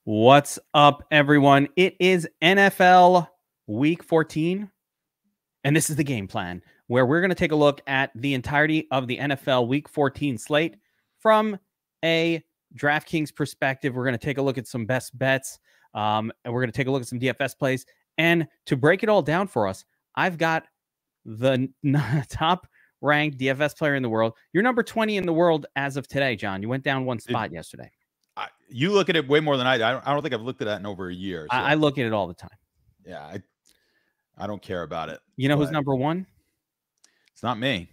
What's up, everyone? It is NFL Week 14, and this is the game plan, where we're going to take a look at the entirety of the NFL Week 14 slate from a DraftKings perspective. We're going to take a look at some best bets, and we're going to take a look at some DFS plays. And to break it all down for us, I've got the top-ranked DFS player in the world. You're number 20 in the world as of today, John. You went down one spot yesterday. You look at it way more than I do. I don't think I've looked at that in over a year. So. I look at it all the time. Yeah, I don't care about it. You know who's number one? It's not me.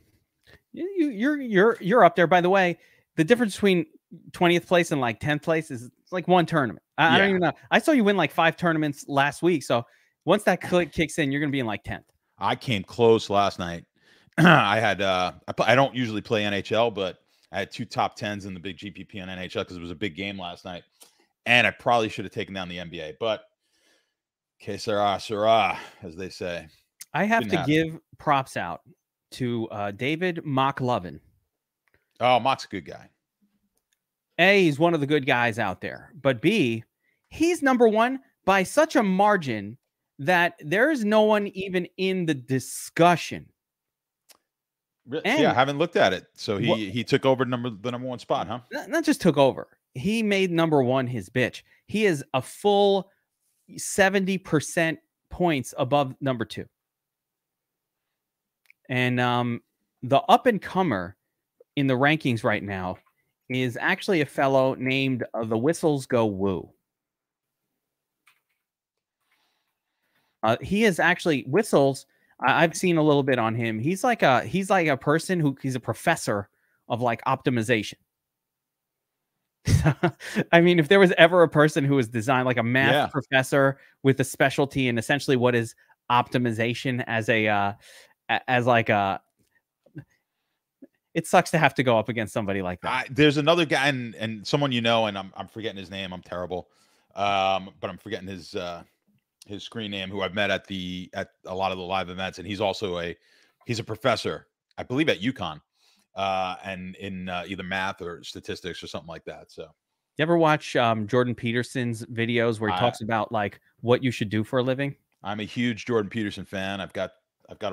You're up there. By the way, the difference between 20th place and like 10th place is like one tournament. I don't even know. I saw you win like 5 tournaments last week. So once that click kicks in, you're going to be in like 10th. I came close last night. I had I don't usually play NHL, but I had 2 top 10s in the big GPP on NHL because it was a big game last night. And I probably should have taken down the NBA. But que sera, as they say. I have to give props out to David McLovin. Oh, Mock's a good guy. A, he's one of the good guys out there. But B, he's number one by such a margin that there is no one even in the discussion. And I haven't looked at it. So he took over the number one spot, huh? Not just took over. He made number one his bitch. He is a full 70% points above number 2. And the up-and-comer in the rankings right now is actually a fellow named The Whistles Go Woo. He is actually Whistles. I've seen a little bit on him. He's like a person he's a professor of like optimization. I mean, if there was ever a person who was designed like a math professor with a specialty in essentially what is optimization it sucks to have to go up against somebody like that. There's another guy and someone and I'm forgetting his name. I'm terrible. But I'm forgetting his screen name, who I've met at a lot of the live events, and he's also he's a professor, I believe, at UConn, and in either math or statistics or something like that. So, you ever watch Jordan Peterson's videos where he talks about like what you should do for a living? I'm a huge Jordan Peterson fan. I've got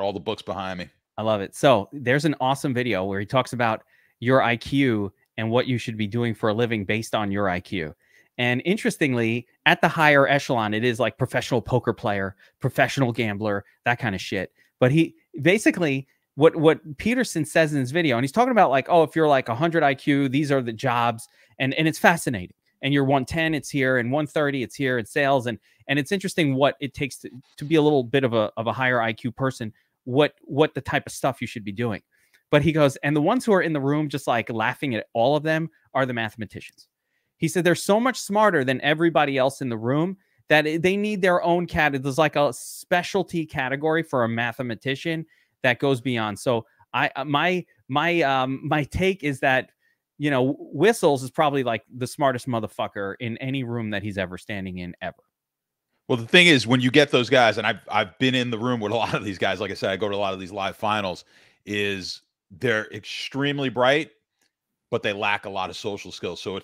all the books behind me. I love it. So there's an awesome video where he talks about your IQ and what you should be doing for a living based on your IQ. And interestingly, at the higher echelon, it is like professional poker player, professional gambler, that kind of shit. But he basically, what Peterson says in his video, and he's talking about like, oh, if you're like 100 IQ, these are the jobs. And it's fascinating. And you're 110, it's here, and 130, it's here in sales. And it's interesting what it takes to be a little bit of a higher IQ person, what the type of stuff you should be doing. But he goes, and the ones who are in the room just like laughing at all of them are the mathematicians. He said they're so much smarter than everybody else in the room that they need their own category. There's like a specialty category for a mathematician that goes beyond. So my take is that, you know, Whistles is probably like the smartest motherfucker in any room that he's ever standing in ever. Well, the thing is, when you get those guys, and I've been in the room with a lot of these guys, like I said, I go to a lot of these live finals, is they're extremely bright, but they lack a lot of social skills. So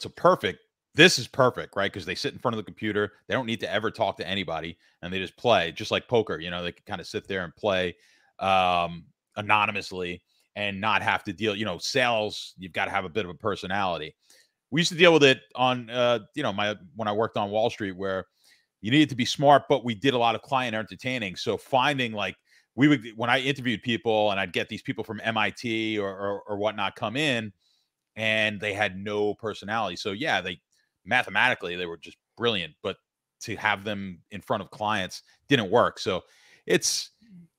this is perfect, right? Because they sit in front of the computer. They don't need to ever talk to anybody, and they just play, just like poker. You know, they can kind of sit there and play anonymously and not have to deal, you know, sales, you've got to have a bit of a personality. We used to deal with it on, when I worked on Wall Street, where you needed to be smart, but we did a lot of client entertaining. So finding like, when I interviewed people and I'd get these people from MIT or whatnot come in, and they had no personality. So yeah, mathematically they were just brilliant, but to have them in front of clients didn't work. So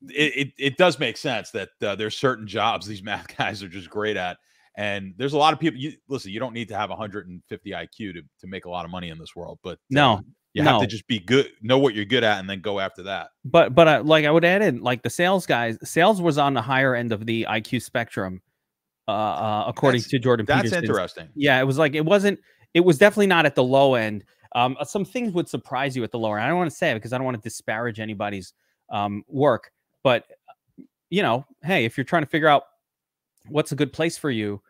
it does make sense that there's certain jobs these math guys are just great at. And there's a lot of people, listen, you don't need to have 150 IQ to make a lot of money in this world, but you have to just be good, know what you're good at, and then go after that. But like I would add in, like the sales guys, sales was on the higher end of the IQ spectrum, according to Jordan Peterson. That's interesting. Yeah, it was like, it was definitely not at the low end. Some things would surprise you at the lower end. I don't want to say it because I don't want to disparage anybody's work, but you know, hey, if you're trying to figure out what's a good place for you,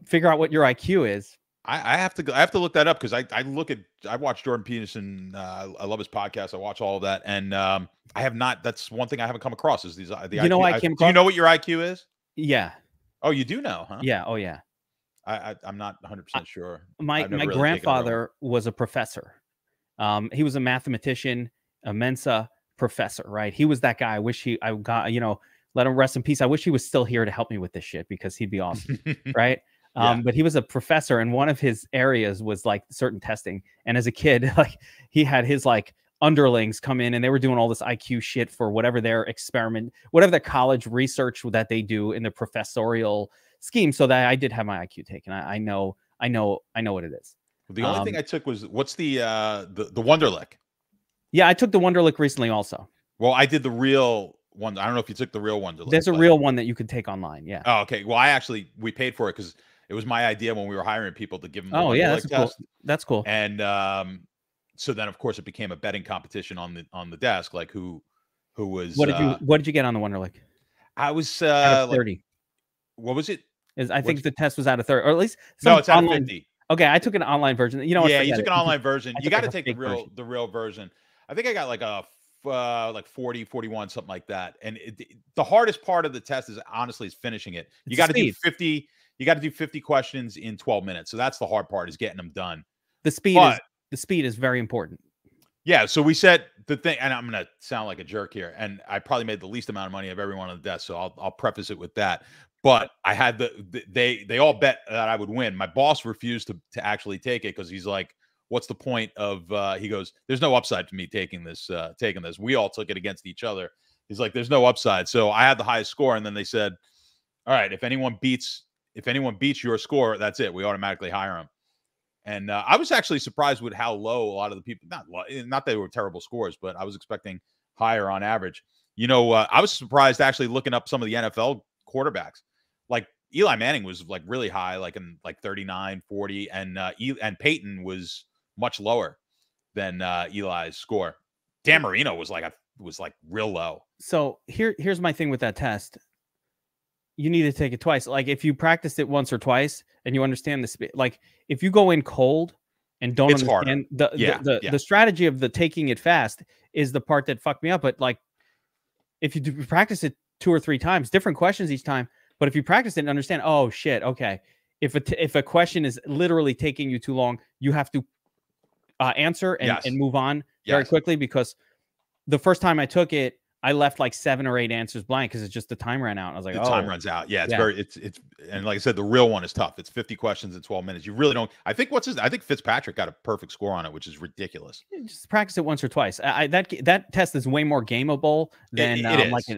figure out what your IQ is. I have to I have to look that up because I watch Jordan Peterson. I love his podcast. I watch all of that, and I have not. That's one thing I haven't come across is the IQ. You know, I came across. Do you know what your IQ is? Yeah. Oh, you do know, huh? Yeah. Oh, yeah. I'm not 100% sure. My grandfather was a professor. He was a mathematician, a Mensa professor, right? He was that guy. I wish I got, let him rest in peace. I wish he was still here to help me with this shit because he'd be awesome, right? But he was a professor, and one of his areas was like certain testing. And as a kid, like he had his like underlings come in, and they were doing all this IQ shit for whatever their experiment, whatever the college research that they do in the professorial scheme. So that I did have my IQ taken. I know what it is. The only thing I took was what's the Wonderlic. Yeah, I took the Wonderlic recently also. Well, I did the real one. I don't know if you took the real Wonderlic. There's a real one that you could take online. Yeah. Oh, okay. Well, we paid for it because it was my idea when we were hiring people to give them. Oh, yeah, that's cool. That's cool. And so then, of course, it became a betting competition on the desk. Like who was? What did you get on the Wonderlic? I was out of 30. What was it? I think the test was out of 30, or at least no, it's out of 50. Okay, I took an online version. You know what? Yeah, you took an online version. You got to take the real version. I think I got like a like 40, 41, something like that. And the hardest part of the test is honestly finishing it. You got to do 50. You got to do 50 questions in 12 minutes. So that's the hard part is getting them done. The speed is very important. Yeah. So we said the thing, and I'm going to sound like a jerk here, and I probably made the least amount of money of everyone on the desk. So I'll preface it with that. But I had they all bet that I would win. My boss refused to actually take it because he's like, what's the point of he goes, there's no upside to me taking this. We all took it against each other. He's like, there's no upside. So I had the highest score, and then they said, all right, if anyone beats your score, that's it. We automatically hire them. And I was actually surprised with how low a lot of the people, not that they were terrible scores, but I was expecting higher on average. I was surprised actually looking up some of the NFL quarterbacks. Like Eli Manning was like really high, like in like 39, 40, and Peyton was much lower than Eli's score. Dan Marino was like real low. So here's my thing with that test. You need to take it twice. Like if you practiced it once or twice and you understand the speed, like if you go in cold and don't understand the strategy of the taking it fast is the part that fucked me up. But like if you practice it 2 or 3 times, different questions each time. But if you practice it and understand, oh shit, okay. If a question is literally taking you too long, you have to answer and move on very quickly, because the first time I took it, I left like 7 or 8 answers blank because it's just the time ran out. And I was like, the time runs out. Yeah, it's and like I said, the real one is tough. It's 50 questions in 12 minutes. You really don't. I think Fitzpatrick got a perfect score on it, which is ridiculous. Just practice it once or twice. That test is way more gameable than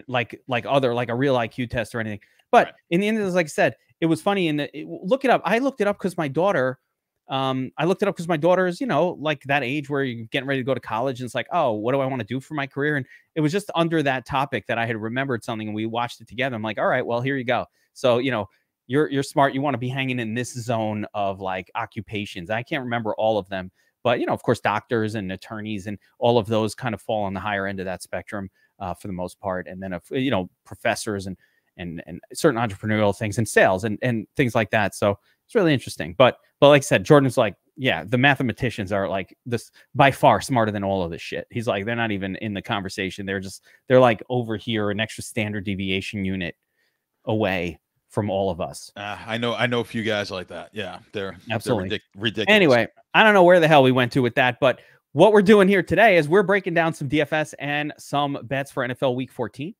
like a real IQ test or anything. But in the end, it was, like I said, it was funny. Look it up. I looked it up because my daughter. Is, like that age where you're getting ready to go to college, and it's like, oh, what do I want to do for my career? And it was just under that topic that I had remembered something, and we watched it together. I'm like, all right, well, here you go. So, you're smart. You want to be hanging in this zone of like occupations. I can't remember all of them, but of course, doctors and attorneys and all of those kind of fall on the higher end of that spectrum for the most part. And then, professors and certain entrepreneurial things and sales and things like that. So it's really interesting. But like I said, Jordan's like, yeah, the mathematicians are like this by far smarter than all of this shit. He's like, they're not even in the conversation. They're like over here, an extra standard deviation unit away from all of us. I know a few guys like that. Yeah, they're absolutely ridiculous. Anyway, I don't know where the hell we went to with that, but what we're doing here today is we're breaking down some DFS and some bets for NFL Week 14.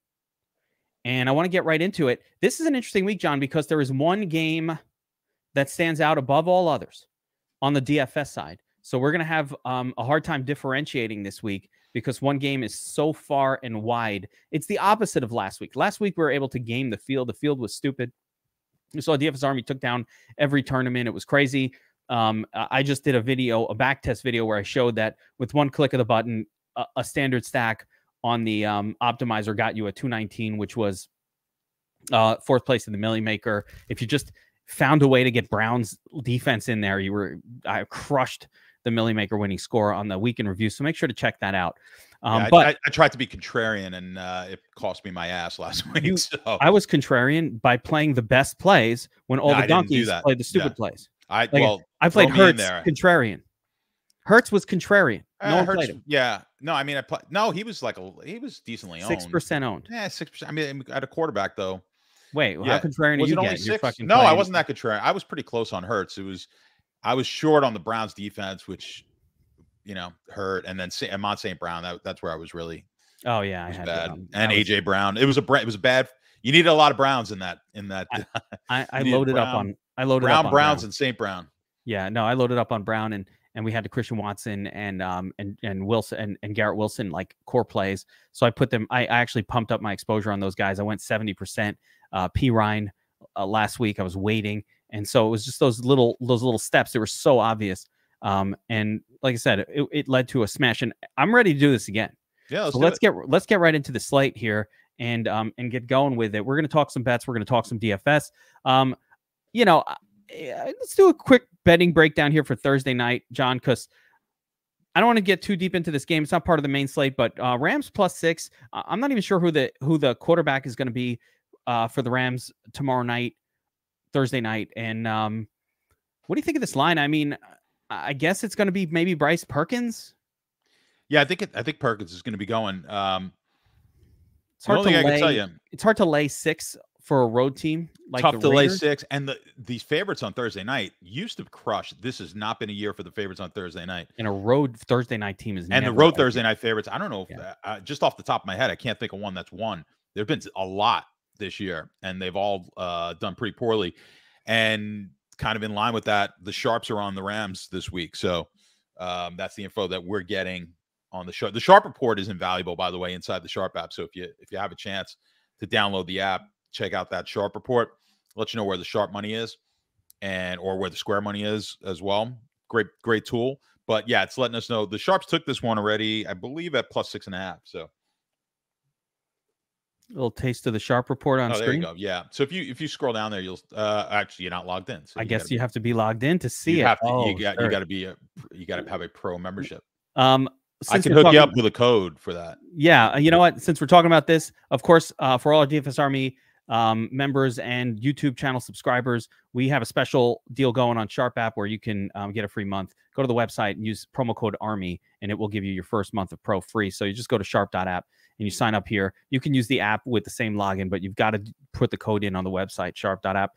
And I want to get right into it. This is an interesting week, John, because there is one game that stands out above all others on the DFS side. So we're going to have a hard time differentiating this week because one game is so far and wide. It's the opposite of last week. Last week, we were able to game the field. The field was stupid. We saw DFS Army took down every tournament. It was crazy. I just did a back test video where I showed that with one click of the button, a standard stack on the optimizer got you a 219, which was 4th place in the Millie Maker. If you just found a way to get Brown's defense in there, I crushed the Millie Maker winning score on the weekend review. So make sure to check that out. But I tried to be contrarian, and it cost me my ass last week. I was contrarian by playing the best plays when all the donkeys played the stupid plays. I played throw me in Hurts there. contrarian. Hurts was contrarian. No one Hurts, played him. yeah. No, I mean, no, he was decently owned. 6% owned. Yeah, 6%. I mean, at a quarterback though. Wait, how Yeah, contrarian are was you it only getting? You're 6? fucking No, I playing. wasn't that contrarian. I was pretty close on Hurts. I was short on the Browns defense, which hurt, and then Amon St. Brown. That's where I was really. Oh yeah, was I had bad. And AJ Brown. It was a bad. You needed a lot of Browns in that. I loaded up on Browns and St. Brown. Yeah, no, I loaded up on Brown and we had the Christian Watson and Wilson and Garrett Wilson like core plays. So I put them. I actually pumped up my exposure on those guys. I went 70%. P Ryan last week. I was waiting, and so it was just those little steps that were so obvious. And like I said, it led to a smash. And I'm ready to do this again. Yeah, so let's get right into the slate here and get going with it. We're going to talk some bets. We're going to talk some DFS. Let's do a quick betting breakdown here for Thursday night, John, because I don't want to get too deep into this game. It's not part of the main slate, but Rams +6. I'm not even sure who the quarterback is going to be for the Rams tomorrow night, Thursday night. And what do you think of this line? I mean, I guess it's going to be maybe Bryce Perkins. Yeah, I think Perkins is going to be going. It's hard I can tell you. It's hard to lay 6 for a road team. Like tough to lay 6, and these favorites on Thursday night used to crush. This has not been a year for the favorites on Thursday night. And a road Thursday night team is and the road Thursday night favorites. I don't know if just off the top of my head, I can't think of one that's won. There've been a lot this year, and they've all done pretty poorly. And kind of in line with that, the sharps are on the Rams this week. So that's the info that we're getting on the Sharp. The Sharp report is invaluable, by the way, inside the Sharp app. So if you have a chance to download the app, check out that Sharp report. Let you know where the sharp money is or where the square money is as well. Great tool. But yeah, it's letting us know the sharps took this one already, I believe, at +6.5. So a little taste of the Sharp report on screen. There you go. Yeah. So if you scroll down there, you'll actually you're not logged in. So I guess you have to be logged in to see it. You got to have a pro membership. I can hook you up with a code for that. Yeah. You know what? Since we're talking about this, of course, for all our DFS Army members and YouTube channel subscribers, we have a special deal going on Sharp app where you can get a free month. Go to the website and use promo code ARMY, and it will give you your first month of pro free. So you just go to sharp.app and you sign up here. You can use the app with the same login, but you've got to put the code in on the website, sharp.app.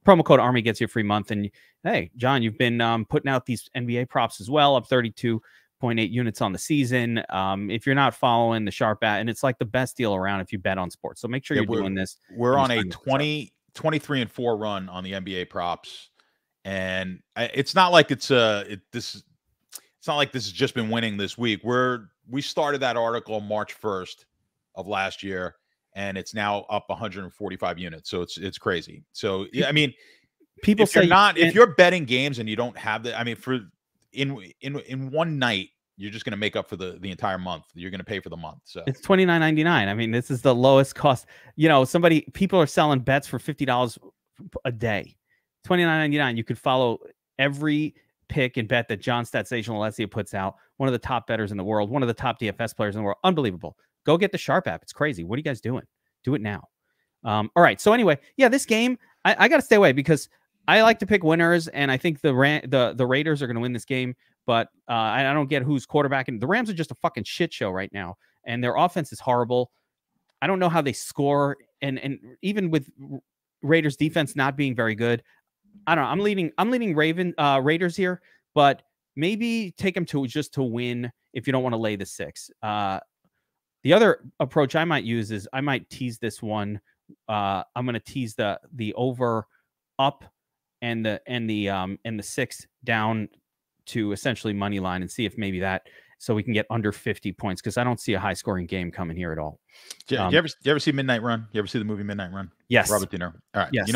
Promo code ARMY gets you a free month. And hey, John, you've been putting out these NBA props as well, up 32.8 units on the season. If you're not following the Sharp app, and it's like the best deal around if you bet on sports. So make sure you're doing this. We're on a 23-4 run on the NBA props. And it's not like it's not like this has just been winning this week. We started that article March 1st of last year, and it's now up 145 units. So it's crazy. So yeah, I mean, people if you're betting games and you don't have the, I mean, for in one night, you're just going to make up for the entire month. You're going to pay for the month. So it's $29.99. I mean, this is the lowest cost. People are selling bets for $50 a day. $29.99. You could follow every pick and bet that John Statsational Alessia puts out. One of the top bettors in the world. One of the top DFS players in the world. Unbelievable. Go get the Sharp app. It's crazy. What are you guys doing? Do it now. All right. So anyway, yeah, this game, I got to stay away because I like to pick winners, and I think the Raiders are going to win this game. But I don't get who's quarterbacking. The Rams are just a fucking shit show right now, and their offense is horrible. I don't know how they score, and even with Raiders defense not being very good, I don't know. I'm leaning Raiders here, but maybe take them to win if you don't want to lay the 6. The other approach I might use is I might tease this one. I'm going to tease the over up and the 6 down to essentially money line and see if maybe so we can get under 50 points, because I don't see a high scoring game coming here at all. You ever see Midnight Run? You ever see the movie Midnight Run? Yes. Robert De Niro. All right. Yes.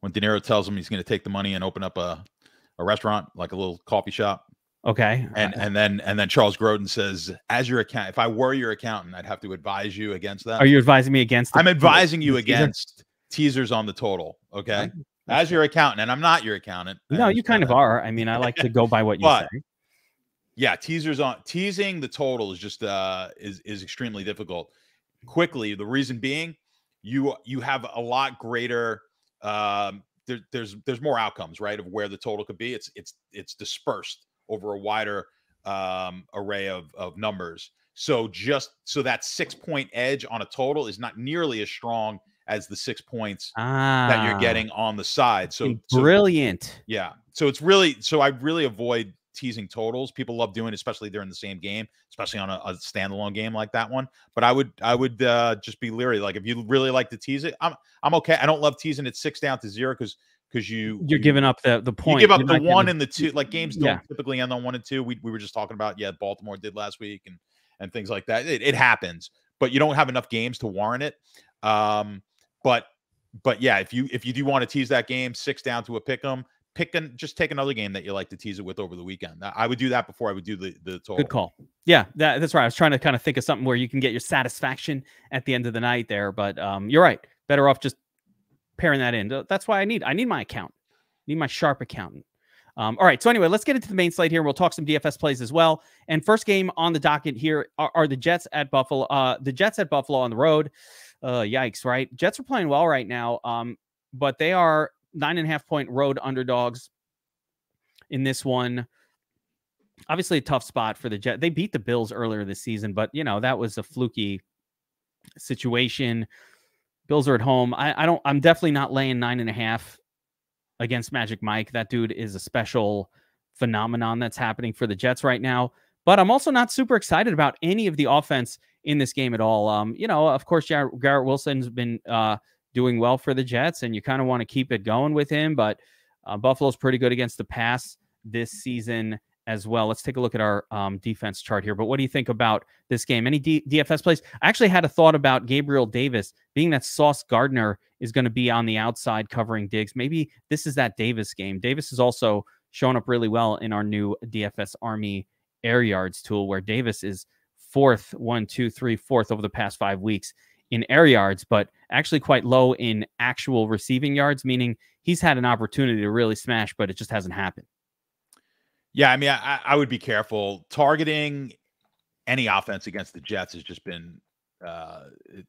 When De Niro tells him he's going to take the money and open up a restaurant, like a little coffee shop. Okay. And then Charles Grodin says, as your account, if I were your accountant, I'd have to advise you against that. Are you advising me against? I'm advising you against teasers on the total. Okay. As your accountant, and I'm not your accountant. No, you kind of are. I mean, I like to go by what you say. Yeah, teasing the total is just is extremely difficult. Quickly, the reason being, you have a lot greater there's more outcomes, right, of where the total could be. It's dispersed over a wider array of numbers. So that 6-point edge on a total is not nearly as strong as the 6 points that you're getting on the side. So brilliant. Yeah. So I really avoid teasing totals. People love doing it, especially during the same game, especially on a standalone game like that one. But I would just be leery. Like, if you really like to tease it, I'm okay. I don't love teasing it 6 down to 0 because you're giving up the point. You give up the 1 and the 2. Like, games don't Yeah. typically end on 1 and 2. We were just talking about, Baltimore did last week and things like that. It happens, but you don't have enough games to warrant it. But yeah, if you do want to tease that game 6 down to a pick'em, just take another game that you like to tease it with over the weekend. I would do that before I would do the total. Good call. Yeah, that's right. I was trying to kind of think of something where you can get your satisfaction at the end of the night there, but you're right. Better off just pairing that in. That's why I need my accountant. I need my sharp accountant. All right. So anyway, let's get into the main slate here. We'll talk some DFS plays as well. And first game on the docket here are the Jets at Buffalo. The Jets at Buffalo on the road. Yikes, right? Jets are playing well right now, but they are 9.5-point road underdogs in this one. Obviously, a tough spot for the Jets. They beat the Bills earlier this season, but that was a fluky situation. Bills are at home. I'm definitely not laying 9.5 against Magic Mike. That dude is a special phenomenon that's happening for the Jets right now. But I'm also not super excited about any of the offense in this game at all. Of course, Garrett Wilson's been doing well for the Jets, and you kind of want to keep it going with him. But Buffalo's pretty good against the pass this season as well. Let's take a look at our defense chart here. But what do you think about this game? Any DFS plays? I actually had a thought about Gabriel Davis, being that Sauce Gardner is going to be on the outside covering Diggs. Maybe this is that Davis game. Davis is also showing up really well in our new DFS Army air yards tool, where Davis is fourth over the past 5 weeks in air yards, but actually quite low in actual receiving yards, meaning he's had an opportunity to really smash, but it just hasn't happened. Yeah, I mean, I would be careful. Targeting any offense against the Jets has just been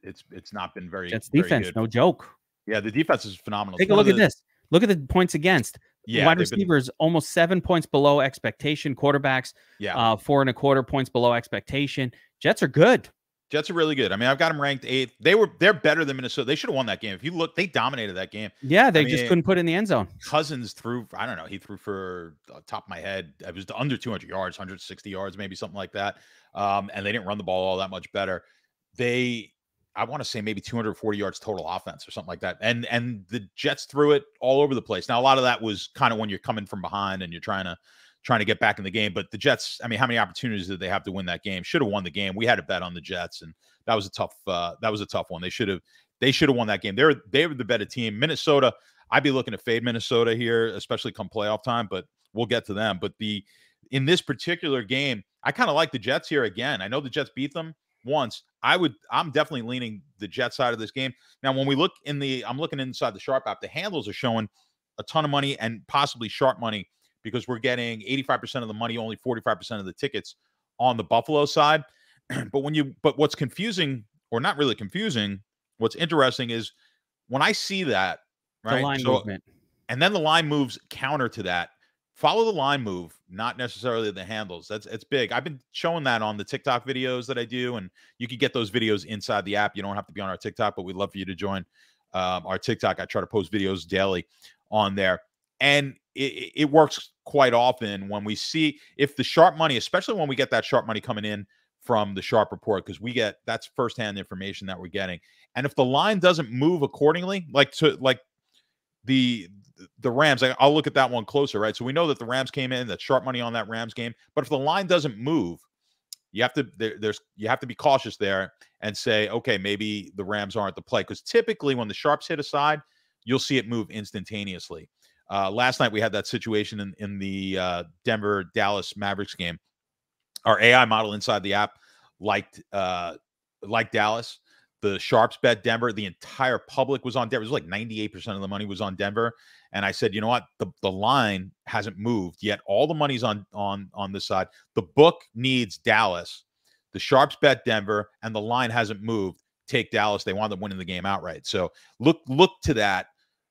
it's not been very Jets defense, very good. No joke. Yeah, the defense is phenomenal. Take a look at this. Look at the points against. Yeah, wide receivers almost 7 points below expectation. Quarterbacks, 4.25 points below expectation. Jets are good. Jets are really good. I mean, I've got them ranked 8th. They're better than Minnesota. They should have won that game. If you look, they dominated that game. Yeah, they just couldn't put it in the end zone. Cousins threw, I don't know, he threw for top of my head. It was under 200 yards, 160 yards, maybe something like that. And they didn't run the ball all that much better. I want to say maybe 240 yards total offense or something like that. And the Jets threw it all over the place. Now, a lot of that was kind of when you're coming from behind and you're trying to get back in the game. But the Jets, I mean, how many opportunities did they have to win that game? Should have won the game. We had a bet on the Jets, and that was a tough one. They should have won that game. They were the better team. Minnesota, I'd be looking to fade Minnesota here, especially come playoff time, but we'll get to them. But in this particular game, I kind of like the Jets here again. I know the Jets beat them once. I'm definitely leaning the Jet side of this game. Now, when we look I'm looking inside the Sharp app, the handles are showing a ton of money and possibly sharp money, because we're getting 85% of the money, only 45% of the tickets on the Buffalo side. But what's confusing, or not really confusing, what's interesting is when I see that, right? The line movement. And then the line moves counter to that. Follow the line move, not necessarily the handles. It's big. I've been showing that on the TikTok videos that I do, and you can get those videos inside the app. You don't have to be on our TikTok, but we'd love for you to join our TikTok. I try to post videos daily on there, and it works quite often when we see if the sharp money, especially when we get that sharp money coming in from the Sharp report, because that's firsthand information that we're getting. And if the line doesn't move accordingly, like the Rams, I'll look at that one closer, right? So we know that the Rams came in, that sharp money on that Rams game. But if the line doesn't move, you have to be cautious there and say, okay, maybe the Rams aren't the play, because typically when the sharps hit a side, you'll see it move instantaneously. Last night we had that situation in the Denver-Dallas Mavericks game. Our AI model inside the app liked Dallas. The sharps bet Denver. The entire public was on Denver. It was like 98% of the money was on Denver. And I said, you know what? The line hasn't moved yet. All the money's on this side. The book needs Dallas. The sharps bet Denver, and the line hasn't moved. Take Dallas. They wound up winning the game outright. So look to that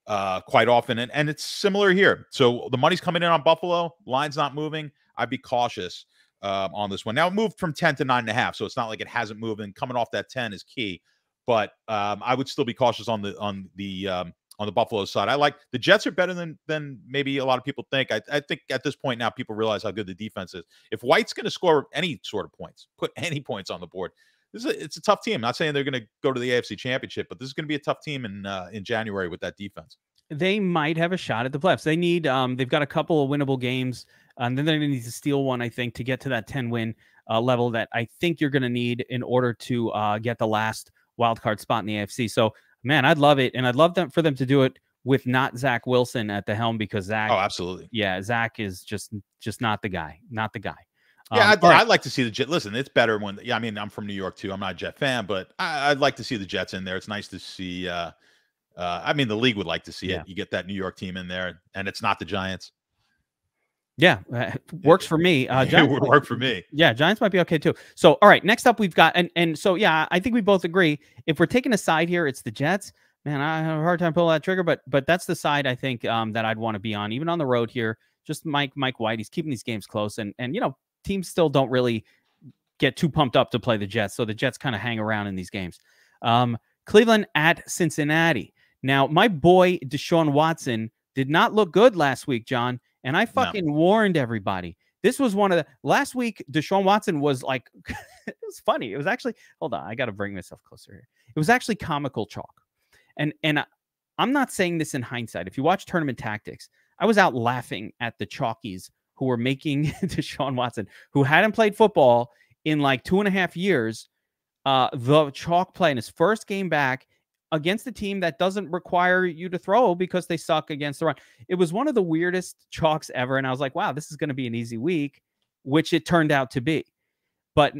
quite often. And it's similar here. So the money's coming in on Buffalo. Line's not moving. I'd be cautious on this one. Now it moved from 10 to 9.5. So it's not like it hasn't moved. And coming off that 10 is key. But I would still be cautious on the Buffalo side. I like the Jets are better than maybe a lot of people think. I think at this point now people realize how good the defense is. If White's going to score any sort of points, put any points on the board, it's a tough team. I'm not saying they're going to go to the AFC Championship, but this is going to be a tough team in January with that defense. They might have a shot at the playoffs. They need they've got a couple of winnable games, and then they're going to need to steal one, I think, to get to that 10-win level that I think you're going to need in order to get the last wild card spot in the AFC. So, man, I'd love it, and I'd love for them to do it with not Zach Wilson at the helm, because Zach, oh, absolutely, yeah, Zach is just not the guy, not the guy. Yeah, I'd like to see the Jets. Listen, it's better when. Yeah, I mean, I'm from New York too. I'm not a Jet fan, but I'd like to see the Jets in there. It's nice to see. I mean, the league would like to see it. You get that New York team in there, and it's not the Giants. Yeah, works for me. It would work for me. Yeah, Giants might be okay too. So, all right, next up we've got, and so yeah, I think we both agree. If we're taking a side here, it's the Jets. Man, I have a hard time pulling that trigger, but that's the side I think that I'd want to be on, even on the road here. Just Mike White, he's keeping these games close, and teams still don't really get too pumped up to play the Jets, so the Jets kind of hang around in these games. Cleveland at Cincinnati. Now, my boy Deshaun Watson did not look good last week, John, and I fucking warned everybody. This was one of the last week. Deshaun Watson was like, it was funny. It was actually, hold on, I got to bring myself closer here. It was actually comical chalk, and I'm not saying this in hindsight. If you watch Tournament Tactics, I was out laughing at the chalkies who were making Deshaun Watson, who hadn't played football in like 2.5 years, the chalk play in his first game back against a team that doesn't require you to throw because they suck against the run. It was one of the weirdest chalks ever, and I was like, wow, this is going to be an easy week, which it turned out to be. But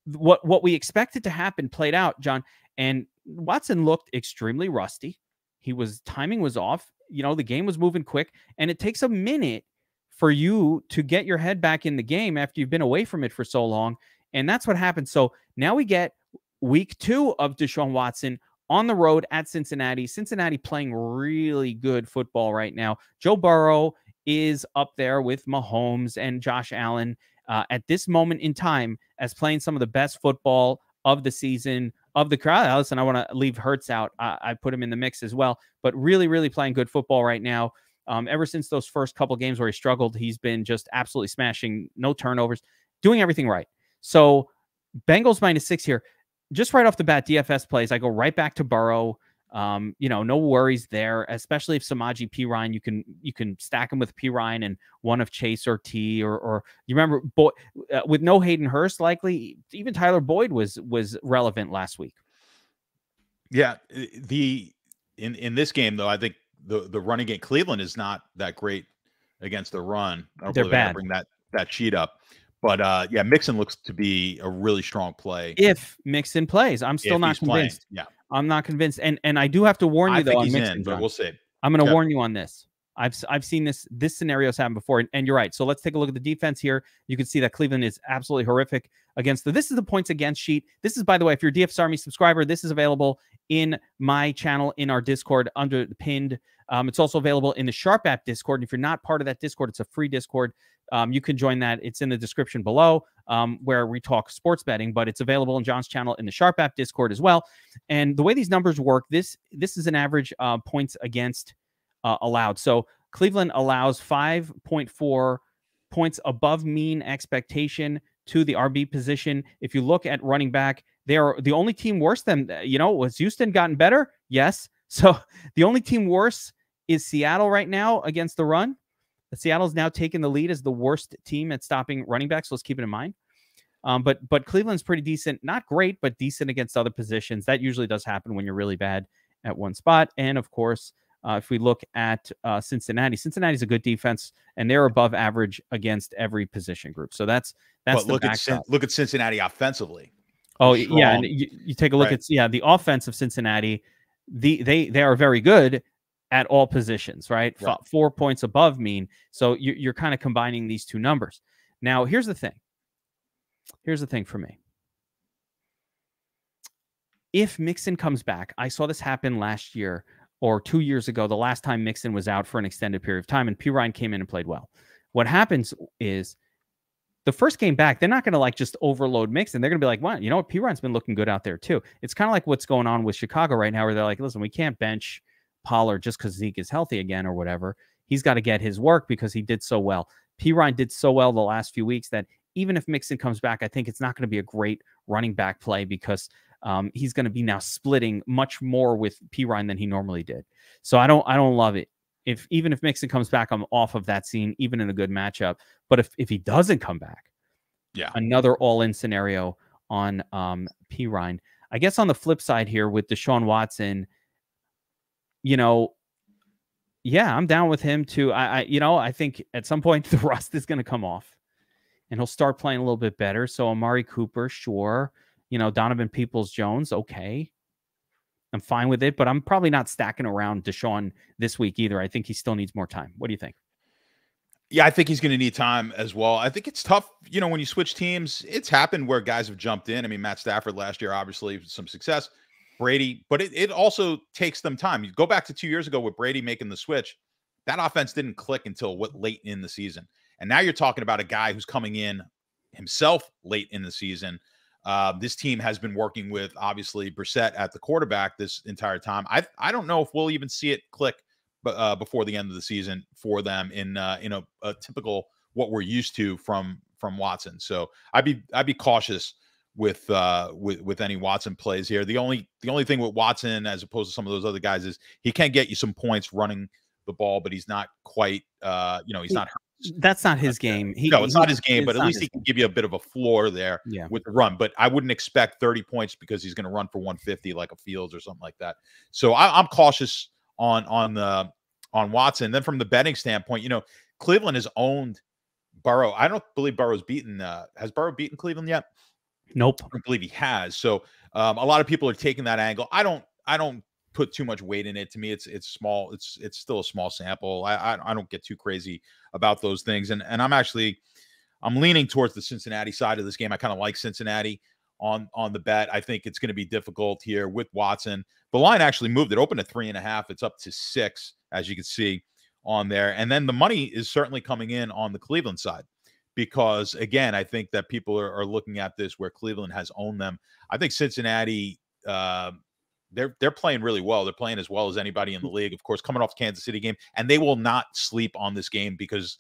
what we expected to happen played out, John, and Watson looked extremely rusty. Timing was off. The game was moving quick, and it takes a minute for you to get your head back in the game after you've been away from it for so long. And that's what happened. So now we get week 2 of Deshaun Watson on the road at Cincinnati. Cincinnati playing really good football right now. Joe Burrow is up there with Mahomes and Josh Allen at this moment in time as playing some of the best football of the season, of the crowd. Listen, I want to leave Hurts out. I put him in the mix as well, but really, really playing good football right now. Ever since those first couple games where he struggled, he's been just absolutely smashing, no turnovers, doing everything right. So Bengals -6 here. Just right off the bat, DFS plays, I go right back to Burrow. No worries there, especially if Samaje Perine, you can stack him with Perine and one of Chase or T, or you remember with no Hayden Hurst, likely even Tyler Boyd was relevant last week. Yeah, in this game though, I think the running game, Cleveland is not that great against the run. They're bad. Bring that sheet up. But yeah, Mixon looks to be a really strong play. If Mixon plays, I'm still not convinced. Yeah, I'm not convinced. And I do have to warn you though on Mixon, but we'll see. I'm going to warn you on this. I've seen this scenario's happen before, and you're right. So let's take a look at the defense here. You can see that Cleveland is absolutely horrific against this is the points against sheet. This is, by the way, if you're a DFS Army subscriber, this is available in my channel in our Discord under the pinned. It's also available in the Sharp app Discord. And if you're not part of that Discord, it's a free Discord. You can join that. It's in the description below, where we talk sports betting, but it's available in John's channel in the Sharp app Discord as well. And the way these numbers work, this is an average points against allowed. So Cleveland allows 5.4 points above mean expectation to the RB position. If you look at running back, they are the only team worse than, was Houston gotten better? Yes. So the only team worse is Seattle right now against the run. Seattle's now taken the lead as the worst team at stopping running backs. So let's keep it in mind. But Cleveland's pretty decent, not great, but decent against other positions. That usually does happen when you're really bad at one spot. And of course, if we look at Cincinnati's a good defense, and they're above average against every position group. So that's but look at Cincinnati offensively. Oh yeah, and you take a look at the offense of Cincinnati. They are very good at all positions, right? 4 points above mean. So you're kind of combining these two numbers. Now here's the thing. Here's the thing for me. If Mixon comes back, I saw this happen last year or 2 years ago, the last time Mixon was out for an extended period of time, and Pirine came in and played well. What happens is the first game back, they're not going to like just overload Mixon. They're going to be like, well, you know what? Pirine's been looking good out there too. It's kind of like what's going on with Chicago right now, where they're like, listen, we can't bench Pollard just because Zeke is healthy again or whatever. He's got to get his work because he did so well. Pirine did so well the last few weeks that even if Mixon comes back, I think it's not going to be a great running back play because he's going to be now splitting much more with Pirine than he normally did. So I don't love it. Even if Mixon comes back, I'm off of that scene, even in a good matchup. But if he doesn't come back, yeah, another all-in scenario on Pirine. I guess on the flip side here with Deshaun Watson, yeah, I'm down with him too. I think at some point the rust is going to come off and he'll start playing a little bit better. So Amari Cooper, sure. Donovan Peoples-Jones, okay. I'm fine with it, but I'm probably not stacking around Deshaun this week either. I think he still needs more time. What do you think? Yeah, I think he's going to need time as well. I think it's tough, when you switch teams. It's happened where guys have jumped in. I mean, Matt Stafford last year, obviously, some success. Brady, but it also takes them time. You go back to 2 years ago with Brady making the switch. That offense didn't click until late in the season. And now you're talking about a guy who's coming in himself late in the season. This team has been working with, obviously, Brissett at the quarterback this entire time. I don't know if we'll even see it click before the end of the season for them in a typical what we're used to from Watson. So I'd be cautious with any Watson plays here. The only thing with Watson, as opposed to some of those other guys, is he can get you some points running the ball, but he's not quite he's not hurt. That's not his game. No, it's not his game, but at least he can give you a bit of a floor there with the run. But I wouldn't expect 30 points because he's going to run for 150 like a Fields or something like that. So I'm cautious on Watson. Then from the betting standpoint, Cleveland has owned Burrow. I don't believe Burrow's beaten. Has Burrow beaten Cleveland yet? Nope. I don't believe he has. So a lot of people are taking that angle. I don't put too much weight in it. To me, it's small. It's still a small sample. I don't get too crazy about those things. And I'm leaning towards the Cincinnati side of this game. I kind of like Cincinnati on the bet. I think it's going to be difficult here with Watson. The line actually moved. It opened at 3.5. It's up to 6, as you can see on there. And then the money is certainly coming in on the Cleveland side because, again, I think that people are looking at this where Cleveland has owned them. I think Cincinnati, they're playing really well. They're playing as well as anybody in the league, of course, coming off the Kansas City game. And they will not sleep on this game because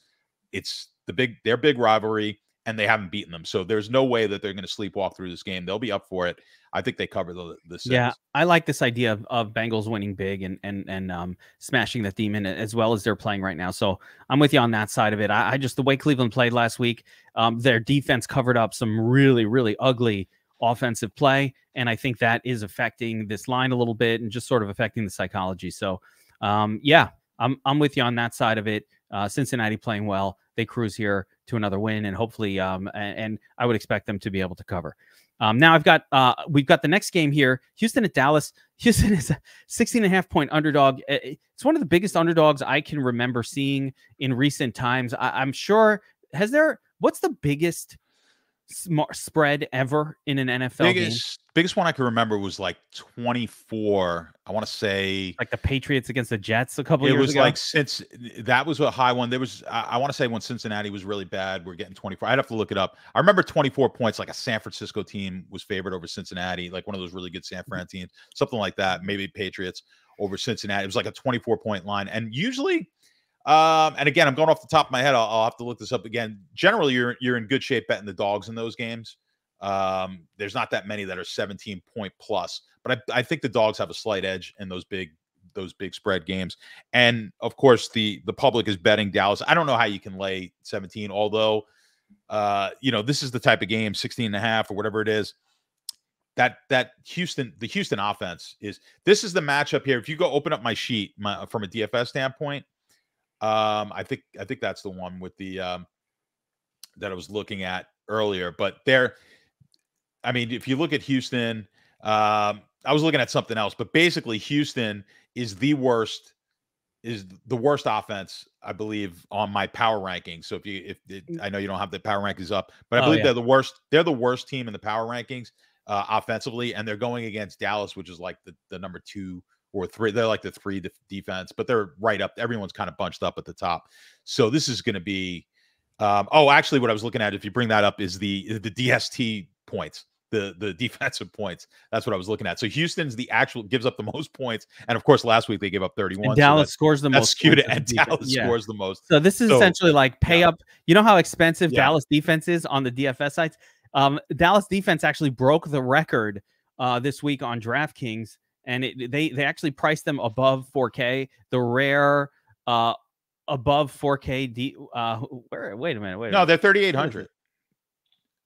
it's their big rivalry, and they haven't beaten them. So there's no way that they're going to sleepwalk through this game. They'll be up for it. I think they cover the 6. Yeah, I like this idea of Bengals winning big and smashing the demon as well as they're playing right now. So I'm with you on that side of it. I just, the way Cleveland played last week, their defense covered up some really, really ugly offensive play. And I think that is affecting this line a little bit and just sort of affecting the psychology. So yeah, I'm with you on that side of it. Cincinnati playing well. They cruise here to another win, and hopefully, and I would expect them to be able to cover. Now we've got the next game here. Houston at Dallas. Houston is a 16.5 point underdog. It's one of the biggest underdogs I can remember seeing in recent times. I'm sure, what's the biggest spread ever in an NFL game? Biggest one I can remember was like 24. I want to say like the Patriots against the Jets a couple years ago. It was like, since that was a high one. There was, I want to say, when Cincinnati was really bad, we're getting 24. I'd have to look it up. I remember 24 points, like a San Francisco team was favored over Cincinnati, like one of those really good San Fran teams, something like that. Maybe Patriots over Cincinnati. It was like a 24-point line. And usually, and again, I'm going off the top of my head. I'll have to look this up again. Generally, you're in good shape betting the dogs in those games. There's not that many that are 17-point plus, but I think the dogs have a slight edge in those big spread games. And of course, the public is betting Dallas. I don't know how you can lay 17, although this is the type of game, 16.5 or whatever it is. That the Houston offense this is the matchup here. If you go open up my sheet from a DFS standpoint, I think that's the one with the that I was looking at earlier. But if you look at Houston, I was looking at something else, but basically Houston is the worst offense, I believe, on my power ranking. So I know you don't have the power rankings up, but I believe they're the worst. They're the worst team in the power rankings offensively, and they're going against Dallas, which is like the number 2 or 3. They're like the 3 defense, but they're right up. Everyone's kind of bunched up at the top. So this is going to be. Actually, what I was looking at, if you bring that up, is the DST points, the defensive points. That's what I was looking at. So Houston's the actual gives up the most points, and of course, last week they gave up 31. And Dallas scores the most. Skewed, and Dallas scores the most. So this is essentially like pay up. You know how expensive Dallas defense is on the DFS sites. Dallas defense actually broke the record this week on DraftKings, and they actually priced them above 4K. The rare above 4K. Wait a minute. No, they're 3,800.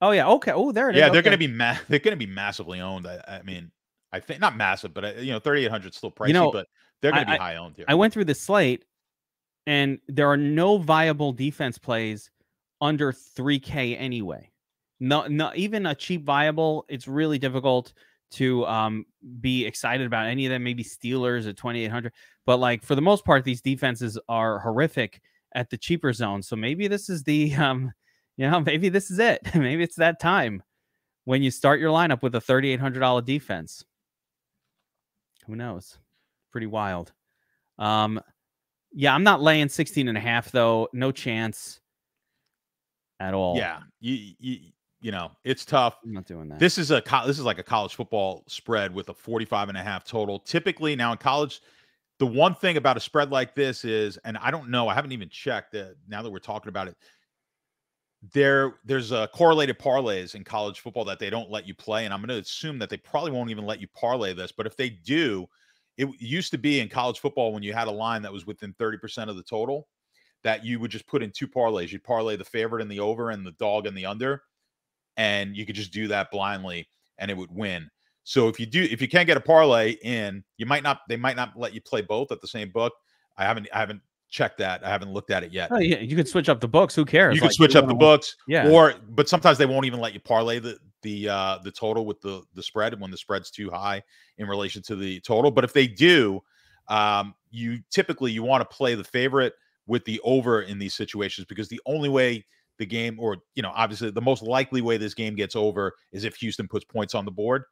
Oh yeah. Okay. Oh, there it is. Yeah, they're going to be massively owned. I mean, I think not massive, but 3,800 is still pricey, but they're going to be high owned here. I went through the slate, and there are no viable defense plays under 3K anyway. No, even a cheap viable. It's really difficult to be excited about any of them. Maybe Steelers at 2,800, but like for the most part, these defenses are horrific at the cheaper zone. So maybe this is the maybe this is it. Maybe it's that time when you start your lineup with a $3,800 defense. Who knows? Pretty wild. Yeah, I'm not laying 16.5 though. No chance at all. Yeah, it's tough. I'm not doing that. This is like a college football spread with a 45.5 total. Typically, now in college, the one thing about a spread like this is, and I don't know, I haven't even checked now that we're talking about it. There's a correlated parlays in college football that they don't let you play, and I'm going to assume that they probably won't even let you parlay this. But if they do, it used to be in college football when you had a line that was within 30% of the total, that you would just put in 2 parlays. You'd parlay the favorite and the over, and the dog and the under, and you could just do that blindly, and it would win. So if you can't get a parlay in, they might not let you play both at the same book. I haven't checked that. I haven't looked at it yet. Oh yeah, you could switch up the books. Who cares? You could switch up the books. Yeah. But sometimes they won't even let you parlay the total with the spread when the spread's too high in relation to the total. But if they do, you typically want to play the favorite with the over in these situations, because the only way the game, or obviously the most likely way this game gets over is if Houston puts points on the board.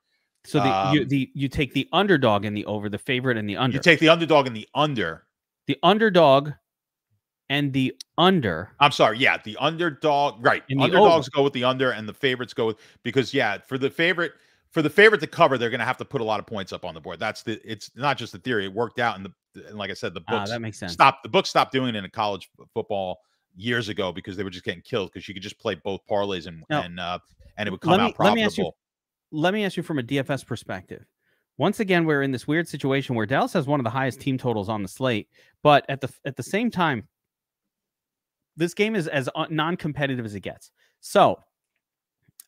So you take the underdog in the over, the favorite and the under. You take the underdog and the under. The underdog and the under. I'm sorry. Yeah, the underdog. Right. Underdogs go with the under, and the favorites go with, because for the favorite to cover, they're going to have to put a lot of points up on the board. It's not just the theory. It worked out, and like I said, the books that makes sense. The books stopped doing it in college football years ago because they were just getting killed, because you could just play both parlays and it would come out profitable. Let me ask you from a DFS perspective. Once again, we're in this weird situation where Dallas has one of the highest team totals on the slate, but at the same time, this game is as non-competitive as it gets. So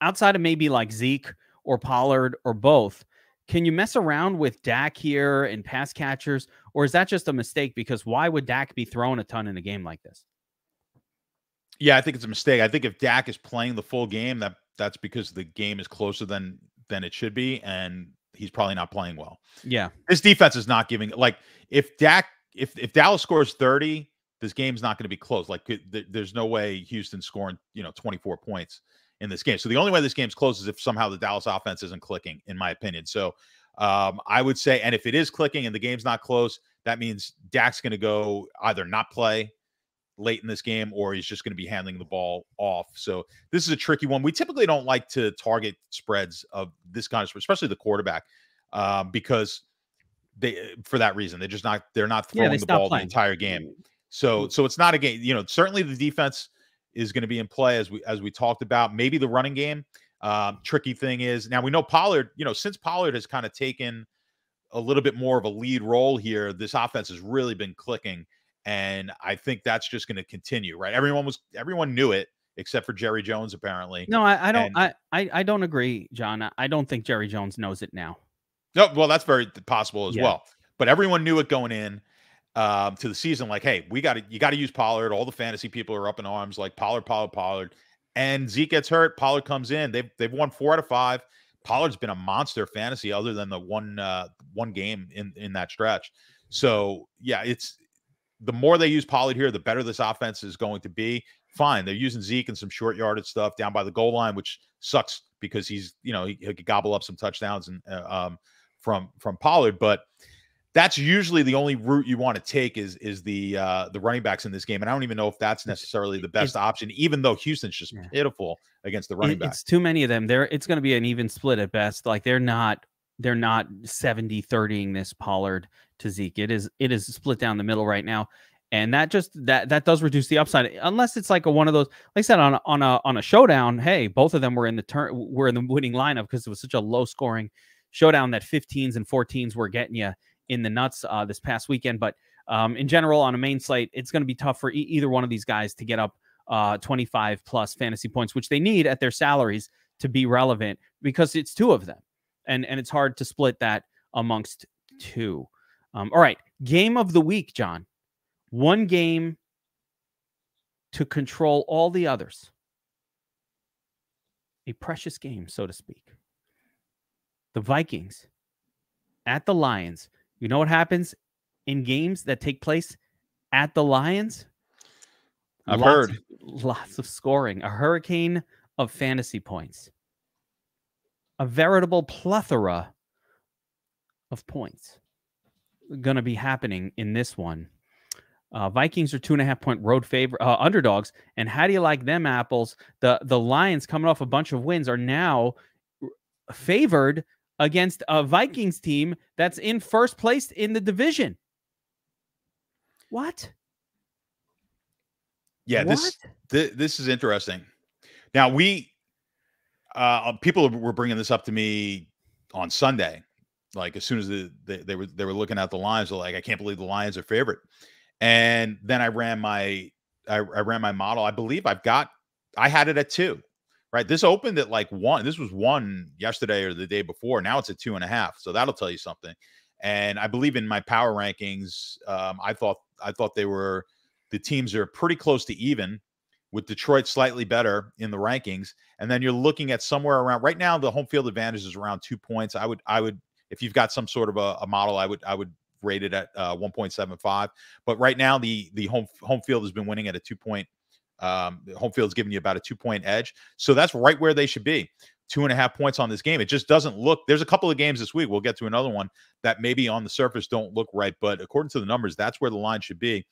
outside of maybe like Zeke or Pollard or both, can you mess around with Dak here and pass catchers, or is that just a mistake? Because why would Dak be throwing a ton in a game like this? Yeah, I think it's a mistake. I think if Dak is playing the full game, that's because the game is closer than it should be, and he's probably not playing well. Yeah. This defense is not giving, like, if Dallas scores 30, this game's not going to be close. Like, there's no way Houston's scoring, 24 points in this game. So the only way this game's close is if somehow the Dallas offense isn't clicking, in my opinion. So I would say, and if it is clicking and the game's not close, that means Dak's going to go either not play late in this game, or he's just going to be handing the ball off. So this is a tricky one. We typically don't like to target spreads of this kind of, especially the quarterback, because for that reason, they're not throwing the ball the entire game. So it's not a game. Certainly the defense is going to be in play, as we talked about. Maybe the running game. Tricky thing is, now we know Pollard, since Pollard has kind of taken a little bit more of a lead role here, this offense has really been clicking. And I think that's just going to continue, right? Everyone knew it except for Jerry Jones, apparently. No, I don't. I don't agree, John. I don't think Jerry Jones knows it now. No, well, that's very possible as well. But everyone knew it going in to the season. Like, hey, you got to use Pollard. All the fantasy people are up in arms, like Pollard. And Zeke gets hurt. Pollard comes in. They've won 4 out of 5. Pollard's been a monster fantasy, other than the one game in that stretch. So yeah, the more they use Pollard here, the better this offense is going to be. Fine, they're using Zeke and some short yardage stuff down by the goal line, which sucks because he could gobble up some touchdowns and from Pollard. But that's usually the only route you want to take is the running backs in this game. And I don't even know if that's necessarily the best option, even though Houston's just pitiful against the running back. It's too many of them. It's going to be an even split at best. Like they're not 70-30ing this Pollard to Zeke. It is split down the middle right now. And that does reduce the upside, unless it's like one of those, like I said, on a showdown. Hey, both of them were in the winning lineup because it was such a low scoring showdown that 15s and 14s were getting you in the nuts this past weekend. But in general, on a main slate, it's going to be tough for either one of these guys to get up 25 plus fantasy points, which they need at their salaries to be relevant, because it's two of them, and it's hard to split that amongst two. All right, game of the week, John. One game to control all the others. A precious game, so to speak. The Vikings at the Lions. You know what happens in games that take place at the Lions? I've heard. Lots of scoring. A hurricane of fantasy points. A veritable plethora of points going to be happening in this one. Vikings are 2.5-point road underdogs. And how do you like them apples? The Lions, coming off a bunch of wins, are now favored against a Vikings team that's in first place in the division. What? Yeah, this is interesting. Now people were bringing this up to me on Sunday, like as soon as they were looking at the lines. They're like, I can't believe the Lions are favorite. And then I ran my model. I believe I had it at 2. Right. This opened at like 1. This was 1 yesterday or the day before. Now it's at 2.5. So that'll tell you something. And I believe in my power rankings, I thought the teams are pretty close to even, with Detroit slightly better in the rankings. And then you're looking at somewhere around, right now, the home field advantage is around 2 points. I would, if you've got some sort of a model, I would rate it at 1.75. But right now the home field has been winning at a 2-point. Home field's giving you about a 2-point edge. So that's right where they should be. 2.5 points on this game. It just doesn't look, there's a couple of games this week, we'll get to another one, that maybe on the surface don't look right, but according to the numbers, that's where the line should be.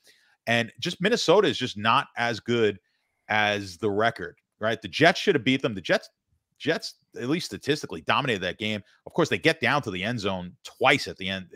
And just Minnesota is just not as good as the record, right? The Jets should have beat them. The Jets, at least statistically, dominated that game. Of course, they get down to the end zone twice at the end,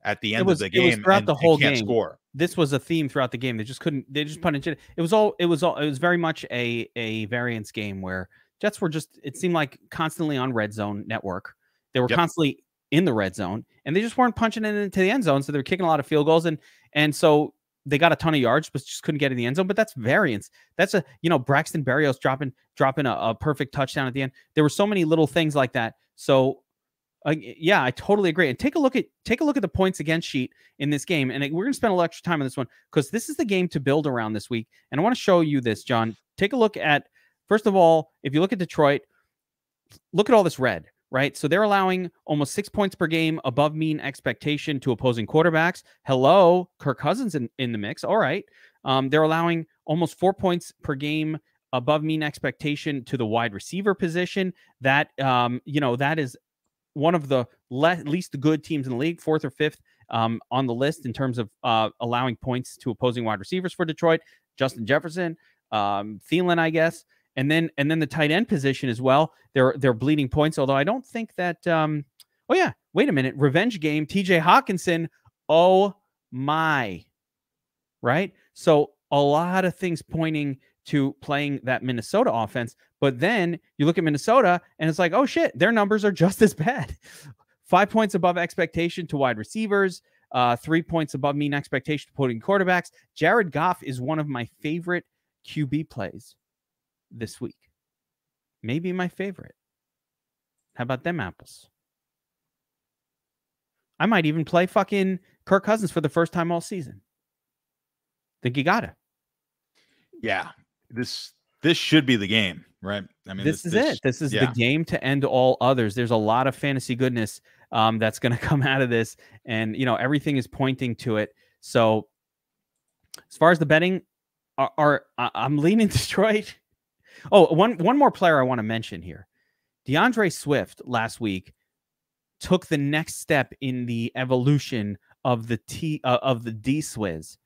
at the end of the game, throughout the whole game. Score. This was a theme throughout the game. They just punched it. It was very much a variance game where Jets were just, it seemed like, constantly on red zone network. They were constantly in the red zone, and they just weren't punching it into the end zone. So they were kicking a lot of field goals, and so they got a ton of yards, but just couldn't get in the end zone. But that's variance. That's Braxton Berrios dropping a perfect touchdown at the end. There were so many little things like that. So yeah, I totally agree. And take a look at the points against sheet in this game. And we're going to spend a little extra time on this one because this is the game to build around this week. And I want to show you this, John. Take a look at, first of all, if you look at Detroit, look at all this red, right? So they're allowing almost 6 points per game above mean expectation to opposing quarterbacks. Hello, Kirk Cousins in the mix. All right. They're allowing almost 4 points per game above mean expectation to the wide receiver position. That, that is one of the least good teams in the league, 4th or 5th on the list in terms of allowing points to opposing wide receivers for Detroit. Justin Jefferson, Thielen, I guess. And then the tight end position as well. They're bleeding points, although I don't think that oh yeah, wait a minute. Revenge game, TJ Hawkinson. Oh my. Right? So a lot of things pointing to playing that Minnesota offense. But then you look at Minnesota and it's like, oh shit, their numbers are just as bad. 5 points above expectation to wide receivers, 3 points above mean expectation to opposing quarterbacks. Jared Goff is one of my favorite QB plays this week. Maybe my favorite. How about them apples? I might even play fucking Kirk Cousins for the first time all season. Think you got it. Yeah. This should be the game, right? I mean, this is it. This is the game to end all others. There's a lot of fantasy goodness that's going to come out of this, and everything is pointing to it. So, as far as the betting, I'm leaning Detroit. Oh, one more player I want to mention here, DeAndre Swift last week took the next step in the evolution of the D Swizz,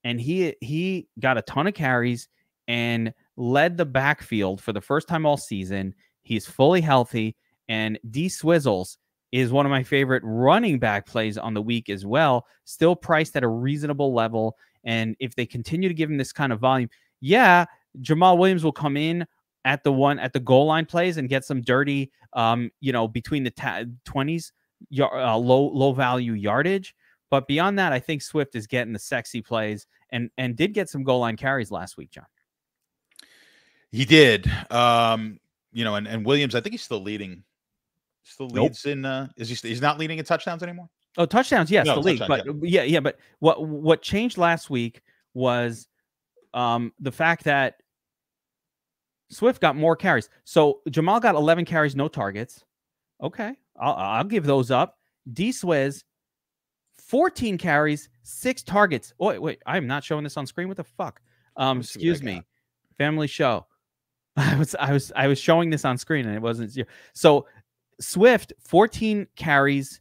and he got a ton of carries and led the backfield for the first time all season. He's fully healthy, and D Swizzles is one of my favorite running back plays on the week as well. Still priced at a reasonable level, and if they continue to give him this kind of volume, yeah, Jamal Williams will come in at the goal line plays and get some dirty, between the 20s, low value yardage. But beyond that, I think Swift is getting the sexy plays and did get some goal line carries last week, John. He did. And Williams, I think he's still leading. Still leads in. He's not leading in touchdowns anymore? Oh, touchdowns, yes, No, the league. But yeah. But what changed last week was the fact that Swift got more carries. So Jamal got 11 carries, no targets. Okay, I'll give those up. D Swizz, 14 carries, 6 targets. Oh, wait, I'm not showing this on screen. What the fuck? Excuse me. Family show. I was showing this on screen and it wasn't zero. So Swift, 14 carries,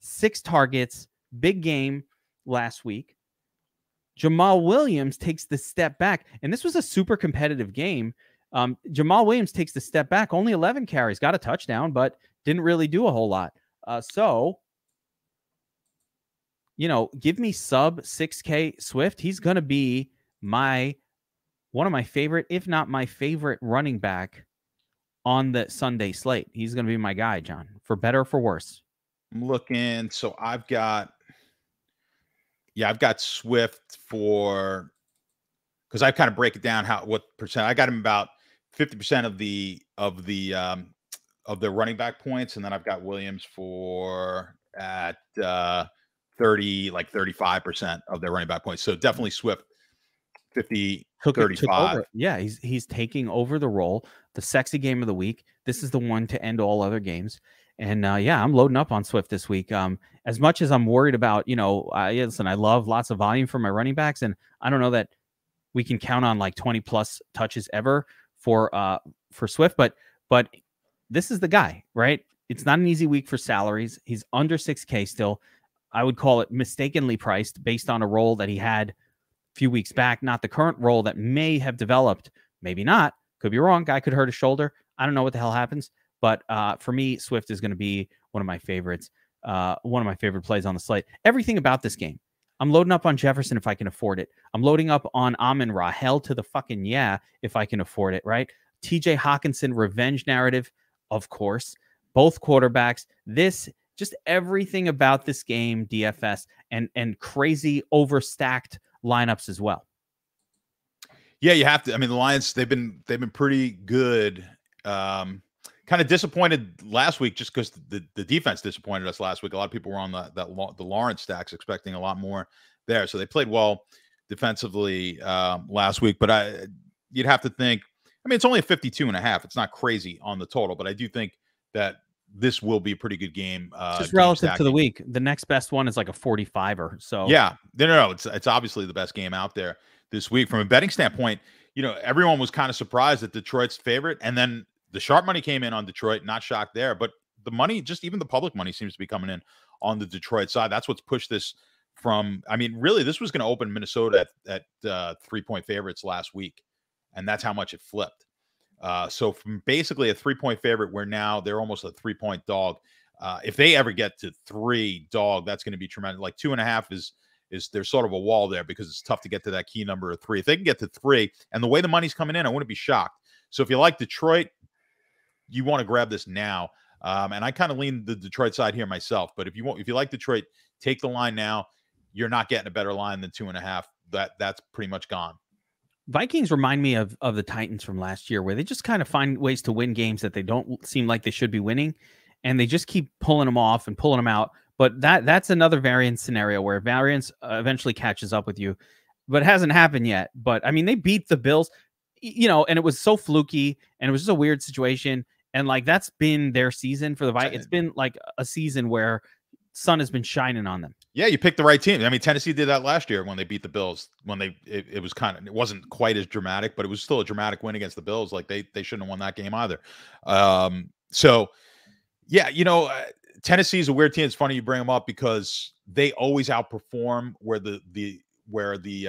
6 targets, big game last week. Jamal Williams takes the step back, and this was a super competitive game. Jamal Williams takes the step back, only 11 carries, got a touchdown, but didn't really do a whole lot. Give me sub 6K Swift. He's going to be one of my favorite, if not my favorite running back on the Sunday slate. He's going to be my guy, John, for better or for worse. I'm looking. So I've got Swift because I kind of break it down what percent. I got him about 50% of the running back points, and then I've got Williams at 35% of their running back points. So definitely Swift 35. Yeah, he's taking over the role, the sexy game of the week. This is the one to end all other games. And I'm loading up on Swift this week. As much as I'm worried about, listen, I love lots of volume for my running backs, and I don't know that we can count on like 20 plus touches ever for Swift, but this is the guy, right? It's not an easy week for salaries. He's under 6K still. I would call it mistakenly priced based on a role that he had a few weeks back, not the current role that may have developed. Maybe not. Could be wrong. Guy could hurt his shoulder. I don't know what the hell happens. But for me, Swift is going to be one of my favorites, one of my favorite plays on the slate. Everything about this game. I'm loading up on Jefferson if I can afford it. I'm loading up on Amon-Ra. Hell to the fucking yeah if I can afford it, right? TJ Hawkinson, revenge narrative, of course. Both quarterbacks. Just everything about this game, DFS, and crazy overstacked lineups as well. Yeah, you have to. I mean, the Lions, they've been pretty good. Kind of disappointed last week just because the defense disappointed us last week. A lot of people were on the Lawrence stacks expecting a lot more there. So they played well defensively last week. But you'd have to think, I mean, it's only a 52.5. It's not crazy on the total, but I do think that this will be a pretty good game. Just relative to the week. The next best one is like a 45er. So yeah, no. It's obviously the best game out there this week. From a betting standpoint, everyone was kind of surprised that Detroit's favorite. And then the sharp money came in on Detroit, not shocked there. But the money, just even the public money, seems to be coming in on the Detroit side. That's what's pushed this from, I mean, really, this was going to open Minnesota at 3-point favorites last week. And that's how much it flipped. So from basically a 3-point favorite, where now they're almost a 3-point dog. If they ever get to 3 dog, that's going to be tremendous. Like 2.5 is there's sort of a wall there because it's tough to get to that key number of 3. If they can get to 3, and the way the money's coming in, I wouldn't be shocked. So if you like Detroit, you want to grab this now. And I kind of lean the Detroit side here myself. But if you like Detroit, take the line now. You're not getting a better line than 2.5. That's pretty much gone. Vikings remind me of the Titans from last year, where they just kind of find ways to win games that they don't seem like they should be winning, and they just keep pulling them off and pulling them out. But that's another variance scenario where variance eventually catches up with you, but it hasn't happened yet. But I mean, they beat the Bills, and it was so fluky, and it was just a weird situation. And like, that's been their season for the Vikings. It's been like a season where sun has been shining on them. Yeah, you picked the right team. I mean, Tennessee did that last year when they beat the Bills. When it was it wasn't quite as dramatic, but it was still a dramatic win against the Bills. Like they shouldn't have won that game either. So yeah, Tennessee's a weird team. It's funny you bring them up because they always outperform where the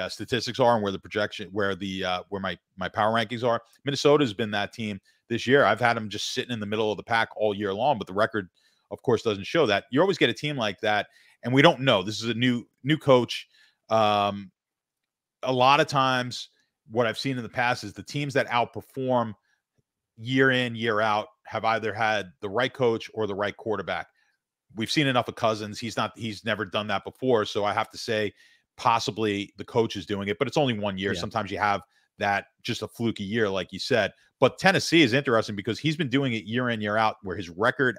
statistics are and where the projection, where my power rankings are. Minnesota's been that team this year. I've had them just sitting in the middle of the pack all year long, but the record, of course, doesn't show that. You always get a team like that, and we don't know. This is a new coach. A lot of times, what I've seen in the past is the teams that outperform year in, year out have either had the right coach or the right quarterback. We've seen enough of Cousins. He's never done that before. So I have to say possibly the coach is doing it, but it's only 1 year. Yeah. Sometimes you have that just a fluky year, like you said. But Tennessee is interesting because he's been doing it year in, year out, where his record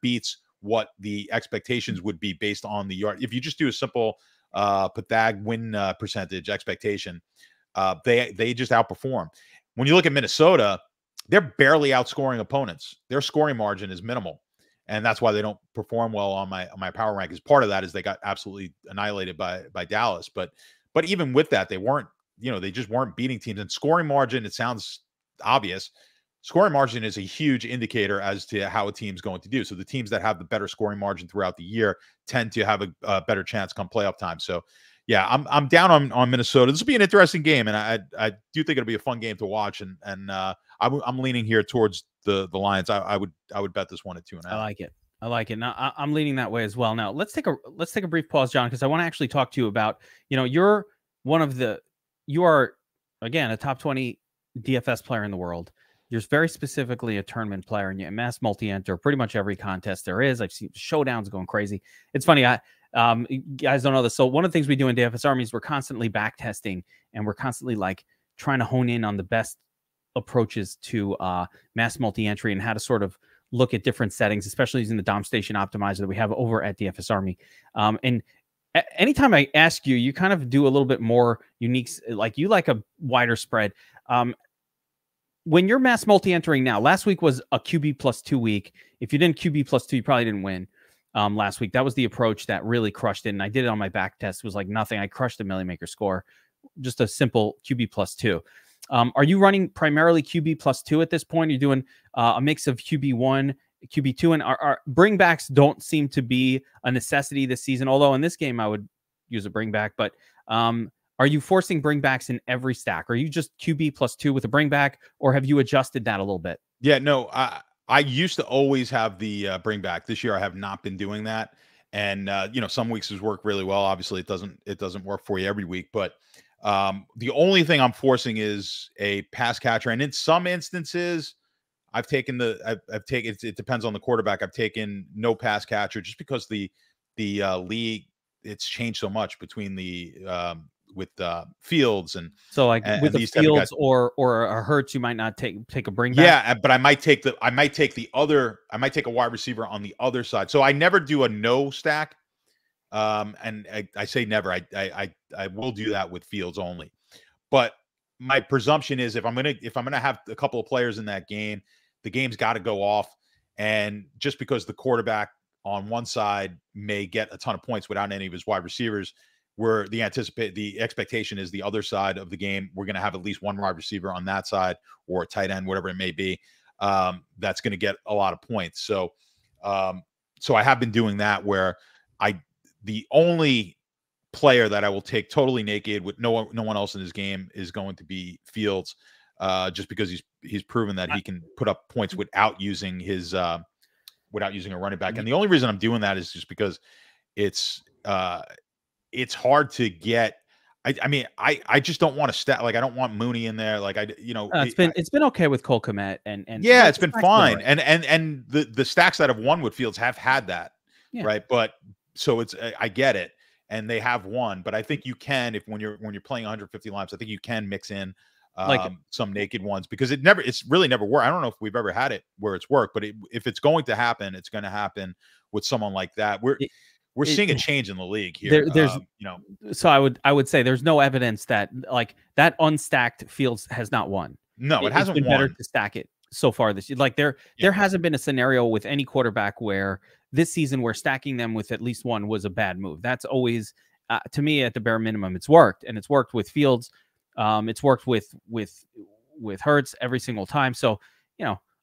beats what the expectations would be based on the yard. If you just do a simple Pythag win percentage expectation, they just outperform. When you look at Minnesota, they're barely outscoring opponents. Their scoring margin is minimal, and that's why they don't perform well on my power rankings. Part of that is they got absolutely annihilated by Dallas, but even with that, they just weren't beating teams. And scoring margin, it sounds obvious. Scoring margin is a huge indicator as to how a team's going to do. So the teams that have the better scoring margin throughout the year tend to have a better chance come playoff time. So yeah, I'm down on Minnesota. This will be an interesting game, and I do think it'll be a fun game to watch. And I'm leaning here towards the Lions. I would bet this one at 2.5. I like it. Now I'm leaning that way as well. Now let's take a brief pause, John, because I want to actually talk to you about, you are again a top 20 DFS player in the world. You're very specifically a tournament player, and you mass multi-enter pretty much every contest there is. I've seen showdowns going crazy. It's funny. You guys don't know this. So one of the things we do in DFS Army is we're constantly back testing, and we're constantly trying to hone in on the best approaches to mass multi-entry and how to sort of look at different settings, especially using the DOM Station Optimizer that we have over at DFS Army. And anytime I ask you, you kind of do a little bit more unique, you like a wider spread. When you're mass multi-entering now, last week was a QB +2 week. If you didn't QB +2, you probably didn't win last week. That was the approach that really crushed it. And I did it on my back test. It was like nothing. I crushed the Million Maker score. Just a simple QB +2. Are you running primarily QB +2 at this point? You're doing a mix of QB1, QB2, and our bringbacks don't seem to be a necessity this season. Although in this game, I would use a bringback. But are you forcing bringbacks in every stack? Are you just QB +2 with a bringback, or have you adjusted that a little bit? Yeah, no, I used to always have the bringback. This year, I have not been doing that. And some weeks has worked really well. Obviously, it doesn't work for you every week. But the only thing I'm forcing is a pass catcher. And in some instances, I've taken it depends on the quarterback. I've taken no pass catcher just because the league, it's changed so much between with Fields and with the Fields or a Hurts, you might not take a bring back. Yeah, but I might take a wide receiver on the other side. So I never do a no stack. And I say never. I will do that with Fields only. But my presumption is if I'm gonna have a couple of players in that game, the game's got to go off. And just because the quarterback on one side may get a ton of points without any of his wide receivers, where the expectation is the other side of the game, we're going to have at least one wide receiver on that side or a tight end, whatever it may be, that's going to get a lot of points. So I have been doing that where the only player that I will take totally naked with no one else in his game is going to be Fields, just because he's proven that he can put up points without using a running back. And the only reason I'm doing that is just because it's hard to get. I just don't want to stat. I don't want Mooney in there. It's been okay with Cole Kmet and yeah, it's been fine. And the stacks that have won with Fields have had that, right? But so I get it, and they have won. But I think you can, when you're playing 150 lineups, I think you can mix in some naked ones, because it's really never worked. I don't know if we've ever had it where it's worked, but if it's going to happen, it's going to happen with someone like that. We're seeing a change in the league here. So I would say there's no evidence that that unstacked Fields has not won. No, it hasn't been won. Better to stack it so far this year. There hasn't been a scenario with any quarterback where this season where stacking them with at least one was a bad move. That's always to me, at the bare minimum, it's worked, and it's worked with Fields. It's worked with Hurts every single time. So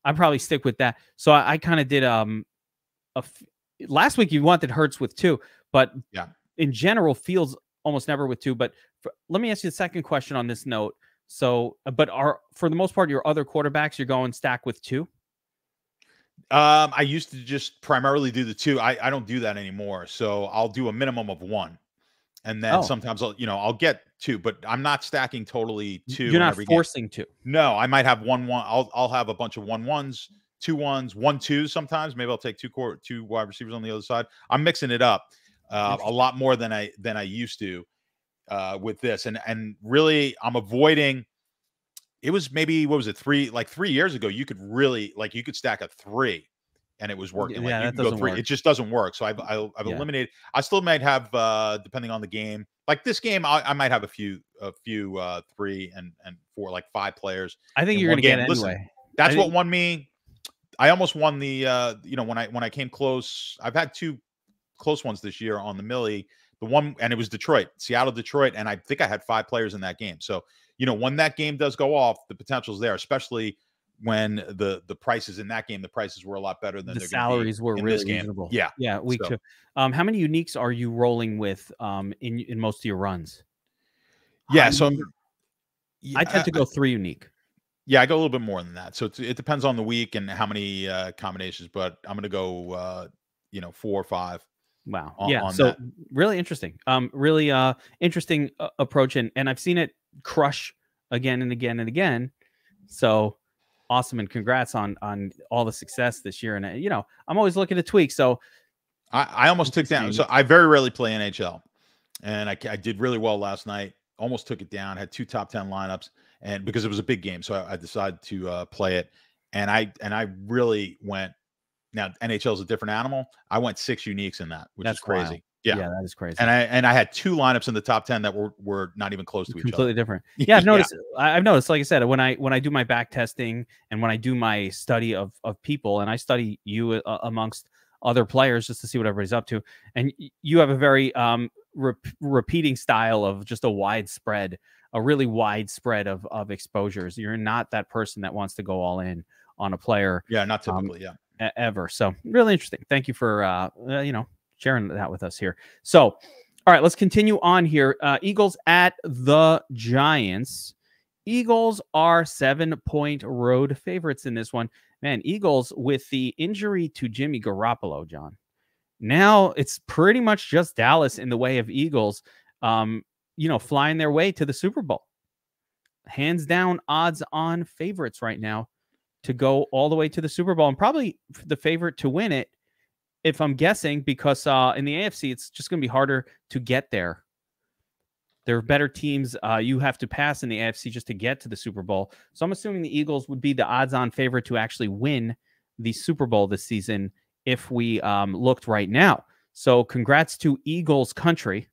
I'd probably stick with that. So I kind of did last week you wanted Hurts with 2, but yeah, in general, Fields almost never with 2. But let me ask you the second question on this note. So, but for the most part, your other quarterbacks, you're going stack with 2? I used to just primarily do the 2. I don't do that anymore. So I'll do a minimum of 1. And then sometimes I'll get 2, but I'm not stacking totally 2. You're not forcing 2. No, I might have 1. I'll have a bunch of 1-1s, 2-1s, 1-2s sometimes. Maybe I'll take 2 wide receivers on the other side. I'm mixing it up a lot more than I used to with this. And really I'm avoiding. It was maybe, what was it, 3 years ago, you could really you could stack a 3 and it was working. Yeah, you that can go 3. Work. It just doesn't work. So I've eliminated. I still might have depending on the game. Like this game, I might have a few 3 and 4, like 5 players. I think you're going to get it anyway. That's what won me. I almost won the when I came close. I've had 2 close ones this year on the Millie. The one, and it was Seattle, Detroit, and I think I had 5 players in that game. So when that game does go off, the potential's there, especially when the prices in that game, the prices were a lot better than the salaries were really reasonable. Yeah, week 2. How many uniques are you rolling with in most of your runs? Yeah, I tend to go 3 unique. Yeah, I go a little bit more than that. So it depends on the week and how many combinations, but I'm going to go 4 or 5. Wow. So really interesting. Really interesting approach, and I've seen it crush again and again and again. So awesome, and congrats on all the success this year. And I'm always looking to tweak. So I almost took down. So I very rarely play NHL, and I did really well last night. Almost took it down. Had 2 top 10 lineups, and because it was a big game, so I decided to play it. And I really went. Now NHL is a different animal. I went 6 uniques in that, which is crazy. Wild. Yeah, that is crazy. And I had 2 lineups in the top 10 that were not even close to each other. Completely different. Yeah, I've noticed. I've noticed. Like I said, when I do my back testing and when I do my study of people, and I study you amongst other players just to see what everybody's up to, and you have a very repeating style of just a really wide spread of exposures. You're not that person that wants to go all in on a player. Yeah, not typically. Ever. So really interesting. Thank you for sharing that with us here. So all right, let's continue on here. Eagles at the Giants. Eagles are 7-point road favorites in this one. Man, Eagles with the injury to Jimmy Garoppolo, John. Now it's pretty much just Dallas in the way of Eagles flying their way to the Super Bowl. Hands down odds on favorites right now to go all the way to the Super Bowl, and probably the favorite to win it, if I'm guessing, because in the AFC, it's just going to be harder to get there. There are better teams you have to pass in the AFC just to get to the Super Bowl. So I'm assuming the Eagles would be the odds-on favorite to actually win the Super Bowl this season if we looked right now. So congrats to Eagles country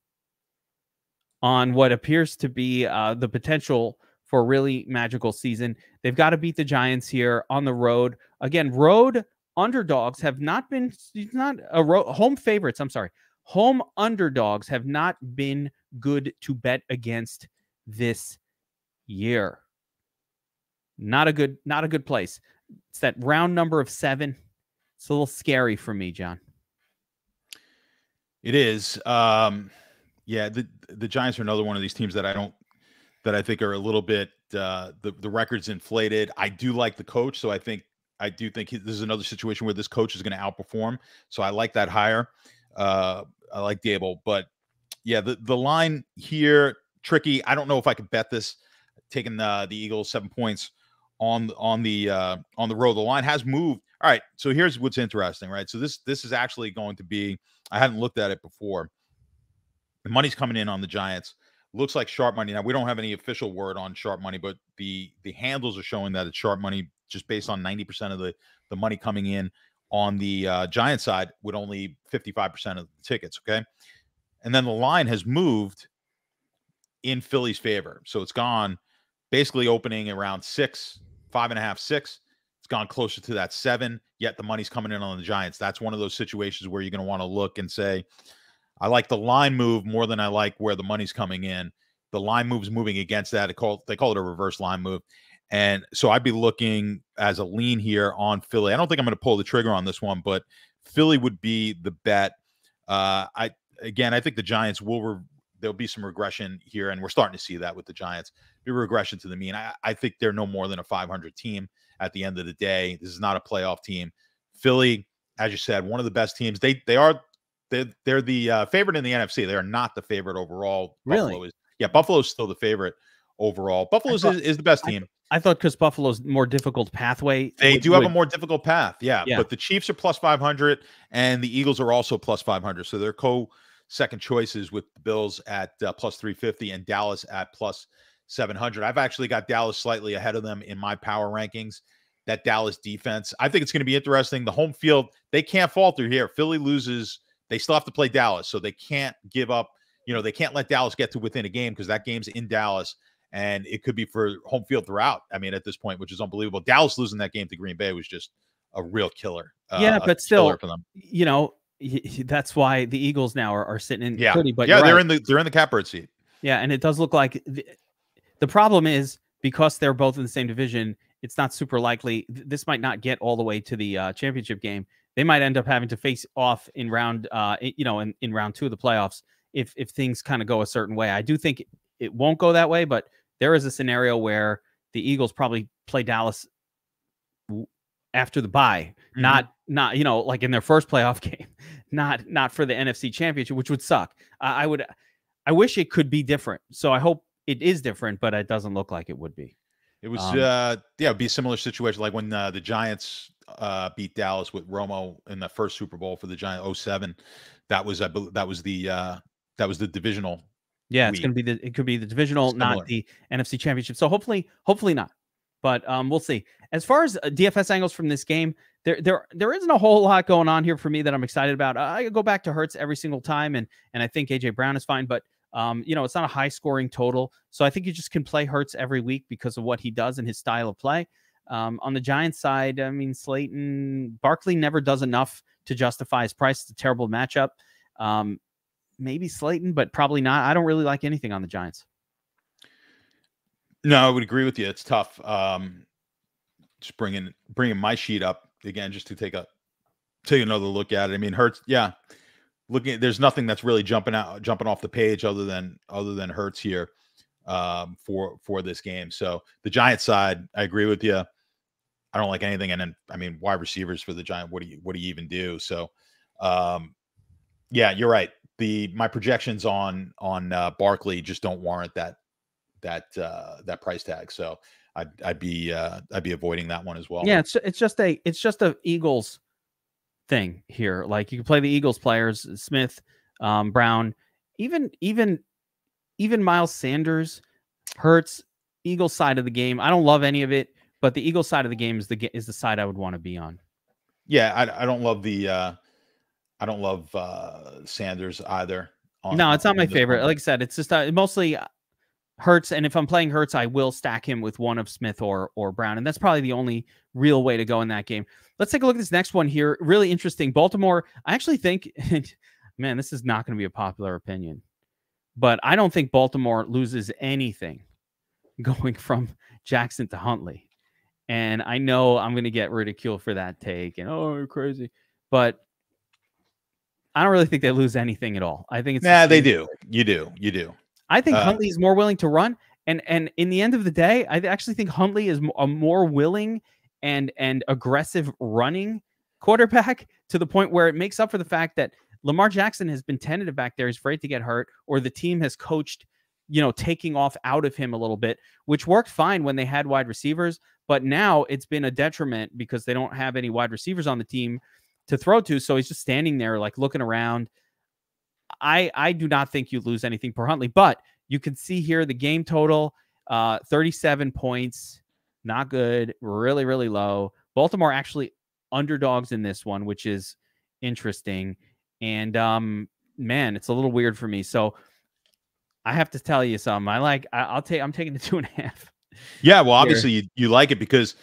on what appears to be the potential for a really magical season. They've got to beat the Giants here on the road. Again, road underdogs have not been, home favorites, I'm sorry. Home underdogs have not been good to bet against this year. Not a good place. It's that round number of 7. It's a little scary for me, John. It is. The Giants are another one of these teams that I think are a little bit the record's inflated. I do like the coach, so I do think this is another situation where this coach is going to outperform. So I like that hire. I like Dable, but yeah, the line here tricky. I don't know if I could bet this. Taking the Eagles 7 points on the road. The line has moved. All right, so here's what's interesting, right? So this is actually going to be. I hadn't looked at it before. The money's coming in on the Giants. Looks like sharp money. Now, we don't have any official word on sharp money, but the handles are showing that it's sharp money just based on 90% of the money coming in on the Giant side with only 55% of the tickets, okay? And then the line has moved in Philly's favor. So it's gone basically opening around 6, 5.5, 6. It's gone closer to that 7, yet the money's coming in on the Giants. That's one of those situations where you're going to want to look and say, I like the line move more than I like where the money's coming in. The line move's moving against that. They call it a reverse line move. And so I'd be looking as a lean here on Philly. I don't think I'm going to pull the trigger on this one, but Philly would be the bet. I think the Giants there'll be some regression here, and we're starting to see that with the Giants. Be regression to the mean. I think they're no more than a 500 team at the end of the day. This is not a playoff team. Philly, as you said, one of the best teams. They're the favorite in the NFC. They are not the favorite overall. Really? Buffalo is still the favorite overall. Buffalo is the best team. I thought because Buffalo's more difficult pathway. They do have a more difficult path. Yeah. But the Chiefs are plus 500 and the Eagles are also plus 500. So they're second choices with the Bills at plus 350 and Dallas at plus 700. I've actually got Dallas slightly ahead of them in my power rankings. That Dallas defense, I think it's going to be interesting. The home field, they can't falter here. Philly loses. They still have to play Dallas. So they can't give up. They can't let Dallas get to within a game because that game's in Dallas. And it could be for home field throughout. I mean, at this point, which is unbelievable. Dallas losing that game to Green Bay was just a real killer. But still, for them. That's why the Eagles now are sitting in. Yeah, pretty, but they're in the catbird seat. Yeah, and it does look like the problem is because they're both in the same division. It's not super likely. This might not get all the way to the championship game. They might end up having to face off in round, in round 2 of the playoffs if things kind of go a certain way. I do think it won't go that way, but there is a scenario where the Eagles probably play Dallas after the bye, not like in their first playoff game, not for the NFC Championship, which would suck. I wish it could be different. So I hope it is different, but it doesn't look like it would be. It was it'd be a similar situation like when the Giants beat Dallas with Romo in the first Super Bowl for the Giants 07. That was the divisional. Yeah, it's going to be it could be the divisional, not the NFC Championship. So hopefully not. But we'll see. As far as DFS angles from this game, there isn't a whole lot going on here for me that I'm excited about. I go back to Hurts every single time, and I think AJ Brown is fine, but it's not a high scoring total. So I think you just can play Hurts every week because of what he does and his style of play. On the Giants side, I mean, Barkley never does enough to justify his price. It's a terrible matchup. Maybe Slayton, but probably not. I don't really like anything on the Giants. No, I would agree with you. It's tough. Just bringing my sheet up again, just to take another look at it. I mean, Hurts. Yeah, there's nothing that's really jumping off the page other than Hurts here for this game. So the Giants side, I agree with you. I don't like anything. And then, I mean, wide receivers for the Giants. What do you even do? So, yeah, you're right. My projections on Barkley just don't warrant that price tag. So I'd be avoiding that one as well. Yeah, it's just a Eagles thing here. Like you can play the Eagles players, Smith, Brown, even Miles Sanders, Hurts, Eagles side of the game. I don't love any of it, but the Eagles side of the game is the side I would want to be on. Yeah, I don't love Sanders either. No, it's not my favorite. Like I said, it's just mostly Hurts, and if I'm playing Hurts, I will stack him with one of Smith or Brown, and that's probably the only real way to go in that game. Let's take a look at this next one here. Really interesting. Baltimore, I actually think, man, this is not going to be a popular opinion, but I don't think Baltimore loses anything going from Jackson to Huntley. And I know I'm going to get ridiculed for that take, and you're crazy, but I don't really think they lose anything at all. I think it's they do. You do. I think Huntley is more willing to run, and in the end of the day, I actually think Huntley is a more willing and aggressive running quarterback to the point where it makes up for the fact that Lamar Jackson has been tentative back there. He's afraid to get hurt, or the team has coached, taking off out of him a little bit, which worked fine when they had wide receivers, but now it's been a detriment because they don't have any wide receivers on the team to throw to. So he's just standing there like looking around. I do not think you lose anything per Huntley, but you can see here the game total, 37 points, not good, really, really low. Baltimore actually underdogs in this one, which is interesting. And man, it's a little weird for me. So I have to tell you something. I'm taking the 2.5. Yeah, well, obviously you like it because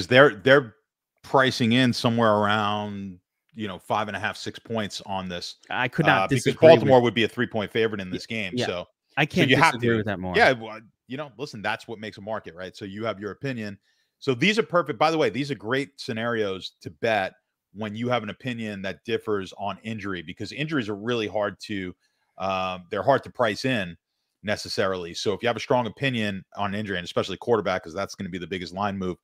they're pricing in somewhere around 5.5, 6 points on this. I could not because Baltimore would be a 3-point favorite in this game. Yeah. So I can't disagree with that more. Yeah, well, listen, that's what makes a market, right? So you have your opinion. So these are perfect. By the way, these are great scenarios to bet when you have an opinion that differs on injury, because injuries are really hard to they're hard to price in necessarily. So if you have a strong opinion on injury, and especially quarterback, because that's going to be the biggest line move,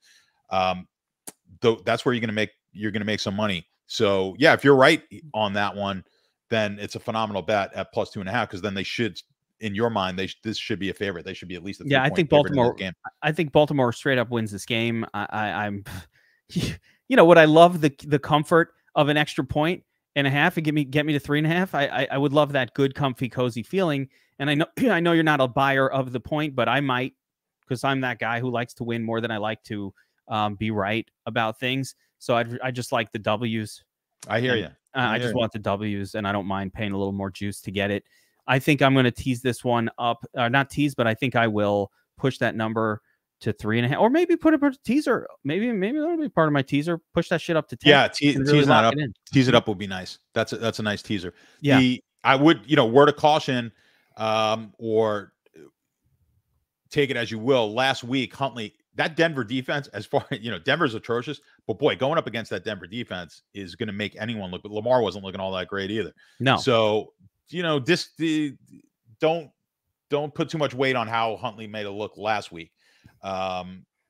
that's where you're going to make some money. So yeah, if you're right on that one, then it's a phenomenal bet at plus 2.5, because then they should, in your mind, this should be a favorite. They should be at least a 3-point I think Baltimore. Game. I think Baltimore straight up wins this game. I'm, what I love the comfort of an extra 1.5 and get me to 3.5. I would love that good, comfy, cozy feeling. And I know you're not a buyer of the point, but I might, because I'm that guy who likes to win more than I like to be right about things. So I just like the W's. I hear you. I just want the W's, and I don't mind paying a little more juice to get it. I think I'm going to tease this one up. Not tease, but I think I will push that number to 3.5, or maybe put a teaser. Maybe that'll be part of my teaser. Push that shit up to 10. Yeah, tease that up. Tease it up would be nice. That's a nice teaser. Yeah, I would, word of caution, or take it as you will. Last week, Huntley, that Denver defense, as far Denver's atrocious, but boy, going up against that Denver defense is going to make anyone look. But Lamar wasn't looking all that great either. No. So don't put too much weight on how Huntley made it look last week. I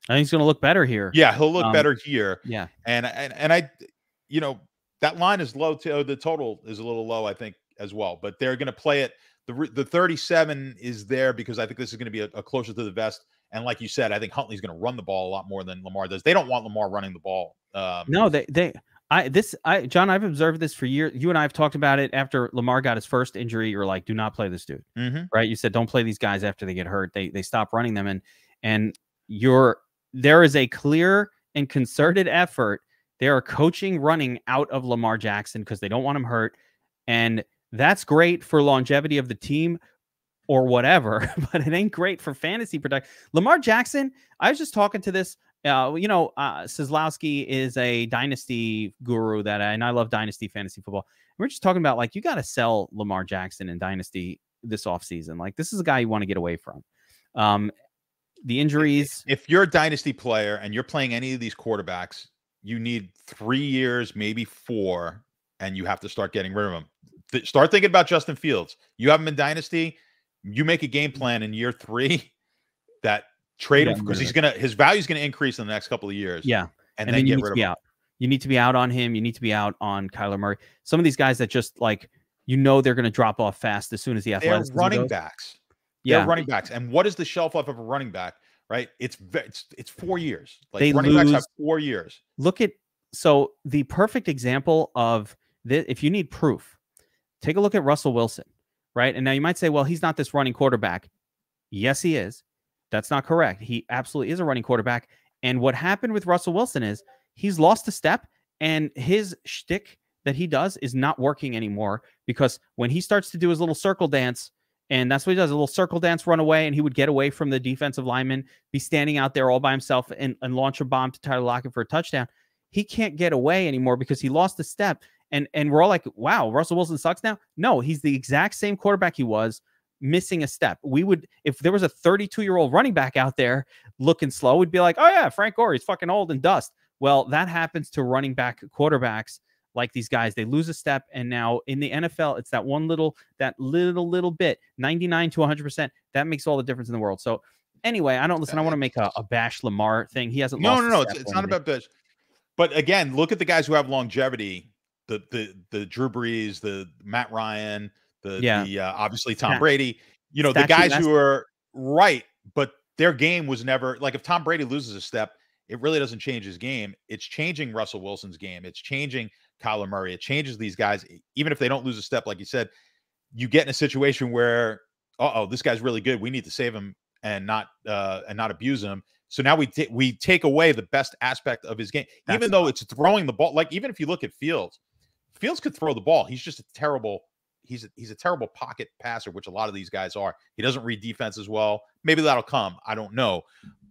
think he's going to look better here. Yeah, he'll look better here. Yeah, and I, that line is low too. The total is a little low, I think, as well. But they're going to play it. The 37 is there because I think this is going to be a closer to the vest. And like you said, I think Huntley's going to run the ball a lot more than Lamar does. They don't want Lamar running the ball. No, John, I've observed this for years. You and I have talked about it after Lamar got his first injury. You're like, do not play this dude, right? You said, don't play these guys after they get hurt. They stop running them. And there is a clear and concerted effort. They are coaching running out of Lamar Jackson because they don't want him hurt. And that's great for longevity of the team or whatever, but it ain't great for fantasy production. Lamar Jackson, I was just talking to this, Seslowski is a dynasty guru and I love dynasty fantasy football. We're just talking about, like, you got to sell Lamar Jackson in dynasty this offseason. Like, this is a guy you want to get away from. The injuries. If you're a dynasty player and you're playing any of these quarterbacks, you need 3 years, maybe 4, and you have to start getting rid of them. Start thinking about Justin Fields. You have him in dynasty. You make a game plan in year 3 that trade him, because his value is gonna increase in the next couple of years. Yeah, and then get rid of him. You need to be out on him. You need to be out on Kyler Murray. Some of these guys that just, like, they're going to drop off fast as soon as the athleticism goes. They're running backs. They're running backs. And what is the shelf life of a running back? Right? It's 4 years. Like, running backs have 4 years. So the perfect example of this, if you need proof, take a look at Russell Wilson. Right. And now you might say, well, he's not this running quarterback. Yes, he is. That's not correct. He absolutely is a running quarterback. And what happened with Russell Wilson is he's lost a step, and his shtick that he does is not working anymore, because when he starts to do his little circle dance, and that's what he does, a little circle dance, run away, and he would get away from the defensive lineman, be standing out there all by himself and launch a bomb to Tyler Lockett for a touchdown. He can't get away anymore because he lost a step. And we're all like, wow, Russell Wilson sucks now. No, he's the exact same quarterback he was, missing a step. If there was a 32-year-old running back out there looking slow, we'd be like, oh yeah, Frank Gore, he's fucking old and dust. Well, that happens to running back quarterbacks like these guys. They lose a step, and now in the NFL, it's that little bit, 99 to 100%. That makes all the difference in the world. So anyway, I want to make a bash Lamar thing. He hasn't lost. No. It's not about bash. But again, look at the guys who have longevity. The Drew Brees, the Matt Ryan, obviously Tom Brady, the guys who are right, but their game was never, like, if Tom Brady loses a step, it really doesn't change his game. It's changing Russell Wilson's game. It's changing Kyler Murray. It changes these guys. Even if they don't lose a step, like you said, you get in a situation where, this guy's really good. We need to save him and not abuse him. So now we take away the best aspect of his game, even though it's throwing the ball. Like, even if you look at Fields could throw the ball. He's just a terrible pocket passer, which a lot of these guys are. He doesn't read defense as well. Maybe that'll come. I don't know.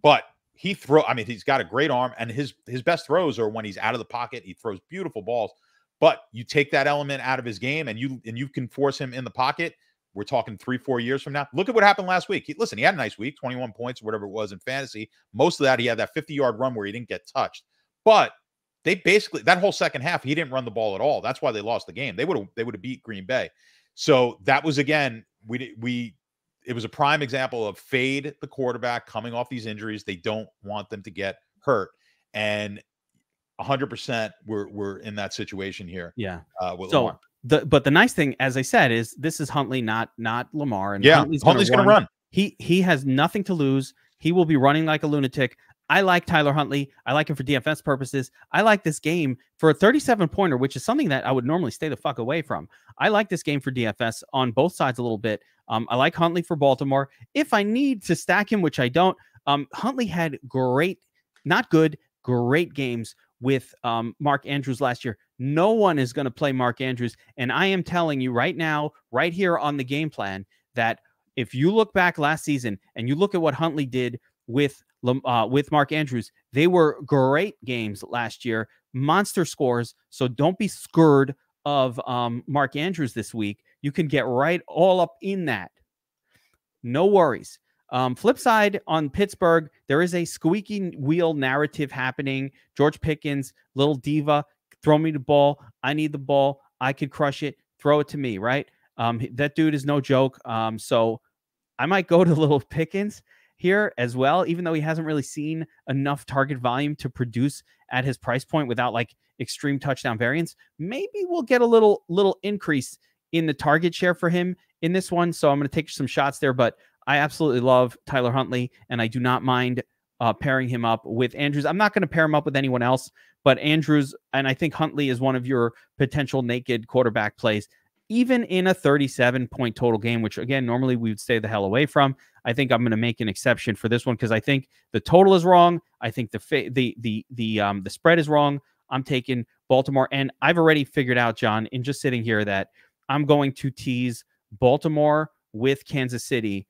But he's got a great arm, and his best throws are when he's out of the pocket. He throws beautiful balls. But you take that element out of his game, and you can force him in the pocket. We're talking 3-4 years from now. Look at what happened last week. He had a nice week, 21 points, whatever it was in fantasy. Most of that, he had that 50-yard run where he didn't get touched. But They basically, that whole second half, he didn't run the ball at all. That's why they lost the game. They would have beat Green Bay. So that was, again, it was a prime example of fade the quarterback coming off these injuries. They don't want them to get hurt. And 100% we're in that situation here. Yeah. With so Lamar. But the nice thing, as I said, is this is Huntley, not Lamar. And yeah, Huntley's going to run. He has nothing to lose. He will be running like a lunatic. I like Tyler Huntley. I like him for DFS purposes. I like this game for a 37-pointer, which is something that I would normally stay the fuck away from. I like this game for DFS on both sides a little bit. I like Huntley for Baltimore. If I need to stack him, which I don't, Huntley had great games with Mark Andrews last year. No one is going to play Mark Andrews. And I am telling you right now, right here on the game plan, that if you look back last season and you look at what Huntley did with Mark Andrews, they were great games last year, monster scores. So don't be scared of Mark Andrews this week. You can get right all up in that. No worries. Flip side on Pittsburgh, there is a squeaky wheel narrative happening. George Pickens, little diva, throw me the ball. I need the ball. I could crush it. Throw it to me, right? That dude is no joke. So I might go to little Pickens here as well, even though he hasn't really seen enough target volume to produce at his price point without like extreme touchdown variance. Maybe we'll get a little increase in the target share for him in this one. So I'm going to take some shots there, but I absolutely love Tyler Huntley, and I do not mind pairing him up with Andrews. I'm not going to pair him up with anyone else, but Andrews, and I think Huntley is one of your potential naked quarterback plays, even in a 37-point total game, which, again, normally we would stay the hell away from. I think I'm going to make an exception for this one because I think the total is wrong. I think the spread is wrong. I'm taking Baltimore, and I've already figured out, John, in just sitting here, that I'm going to tease Baltimore with Kansas City.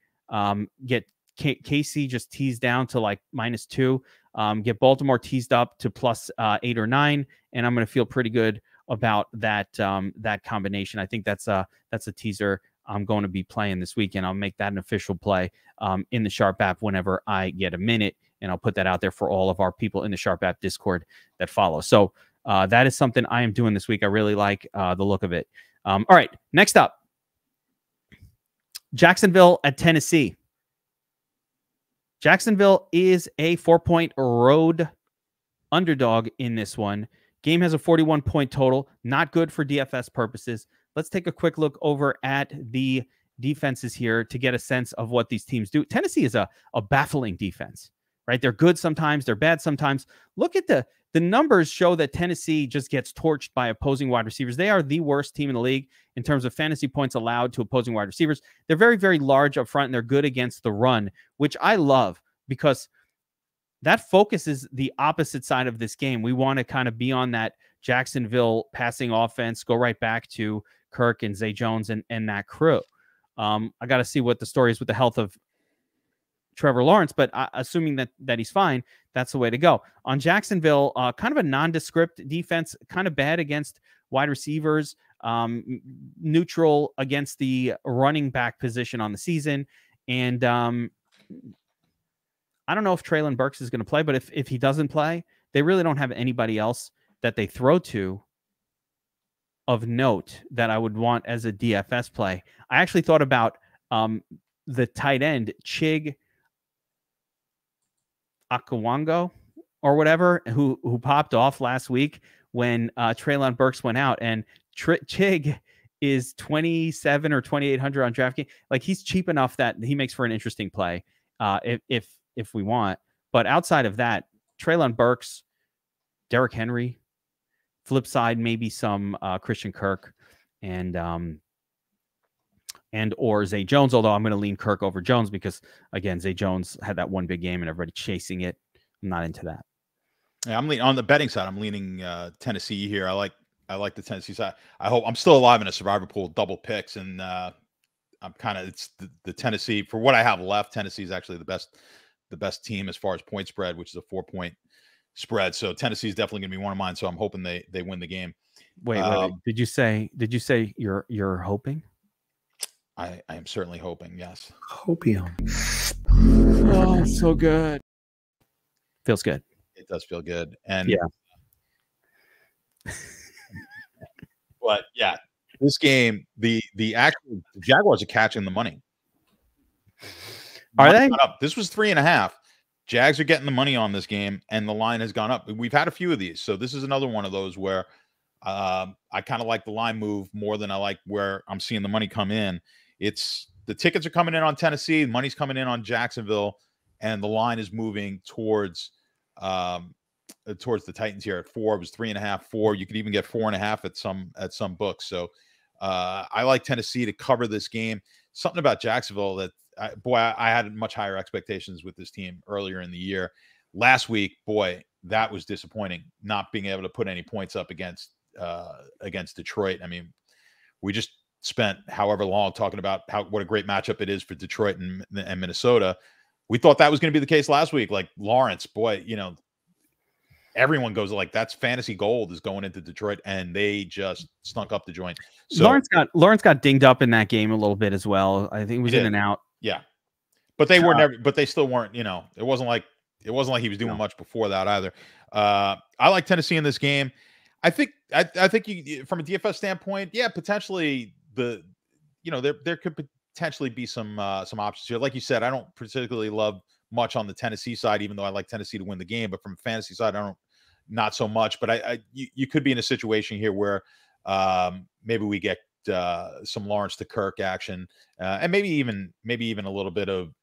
Get KC just teased down to like -2. Get Baltimore teased up to +8 or 9, and I'm going to feel pretty good about that combination. I think that's a teaser I'm going to be playing this weekend. I'll make that an official play in the Sharp app whenever I get a minute, and I'll put that out there for all of our people in the Sharp app Discord that follow. So that is something I am doing this week. I really like the look of it. All right, next up, Jacksonville at Tennessee. Jacksonville is a 4-point road underdog in this one. Game has a 41-point total. Not good for DFS purposes. Let's take a quick look over at the defenses here to get a sense of what these teams do. Tennessee is a baffling defense, right? They're good sometimes. They're bad sometimes. Look at the numbers show that Tennessee just gets torched by opposing wide receivers. They are the worst team in the league in terms of fantasy points allowed to opposing wide receivers. They're very, very large up front, and they're good against the run, which I love because that focuses the opposite side of this game. We want to kind of be on that Jacksonville passing offense, go right back to Kirk and Zay Jones and that crew. I got to see what the story is with the health of Trevor Lawrence, but assuming that he's fine, that's the way to go. On Jacksonville, kind of a nondescript defense, kind of bad against wide receivers, neutral against the running back position on the season. And I don't know if Treylon Burks is going to play, but if he doesn't play, they really don't have anybody else that they throw to of note that I would want as a DFS play. I actually thought about the tight end, Chig Akawango or whatever, who popped off last week when Treylon Burks went out, and Chig is 27 or 2,800 on DraftKings. Like, he's cheap enough that he makes for an interesting play if we want. But outside of that, Treylon Burks, Derrick Henry, flip side, maybe some Christian Kirk and or Zay Jones, although I'm going to lean Kirk over Jones because, again, Zay Jones had that one big game and everybody chasing it. I'm not into that. Yeah, I'm on the betting side. I'm leaning Tennessee here. I like the Tennessee side. I'm still alive in a survivor pool, double picks, and I'm kind of, it's the Tennessee for what I have left. Tennessee is actually the best team as far as point spread, which is a 4-point spread. So Tennessee is definitely going to be one of mine. So I'm hoping they win the game. Wait. Did you say you're hoping? I am certainly hoping. Yes. Hopium. Oh, so good. Feels good. It does feel good. And yeah, But yeah, this game, the Jaguars are catching the money. Are they? Up. This was 3.5. Jags are getting the money on this game, and the line has gone up. We've had a few of these, so this is another one of those where I kind of like the line move more than I like where I'm seeing the money come in. It's the tickets are coming in on Tennessee, money's coming in on Jacksonville, and the line is moving towards the Titans here at 4. It was 3.5, 4. You could even get 4.5 at some books. So I like Tennessee to cover this game. Something about Jacksonville that I had much higher expectations with this team earlier in the year. Last week, boy, that was disappointing. Not being able to put any points up against Detroit. I mean, we just spent however long talking about what a great matchup it is for Detroit and Minnesota. We thought that was going to be the case last week. Like Lawrence, boy, everyone goes like that's fantasy gold is going into Detroit, and they just stunk up the joint. So Lawrence got dinged up in that game a little bit as well. I think he was in and out. Yeah, but they were never. But they still weren't. It wasn't like he was doing much before that either. I like Tennessee in this game. I think you, from a DFS standpoint, yeah, potentially there could potentially be some options here. Like you said, I don't particularly love much on the Tennessee side, even though I like Tennessee to win the game. But from a fantasy side, not so much. But you could be in a situation here where maybe we get some Lawrence to Kirk action, and maybe even a little bit of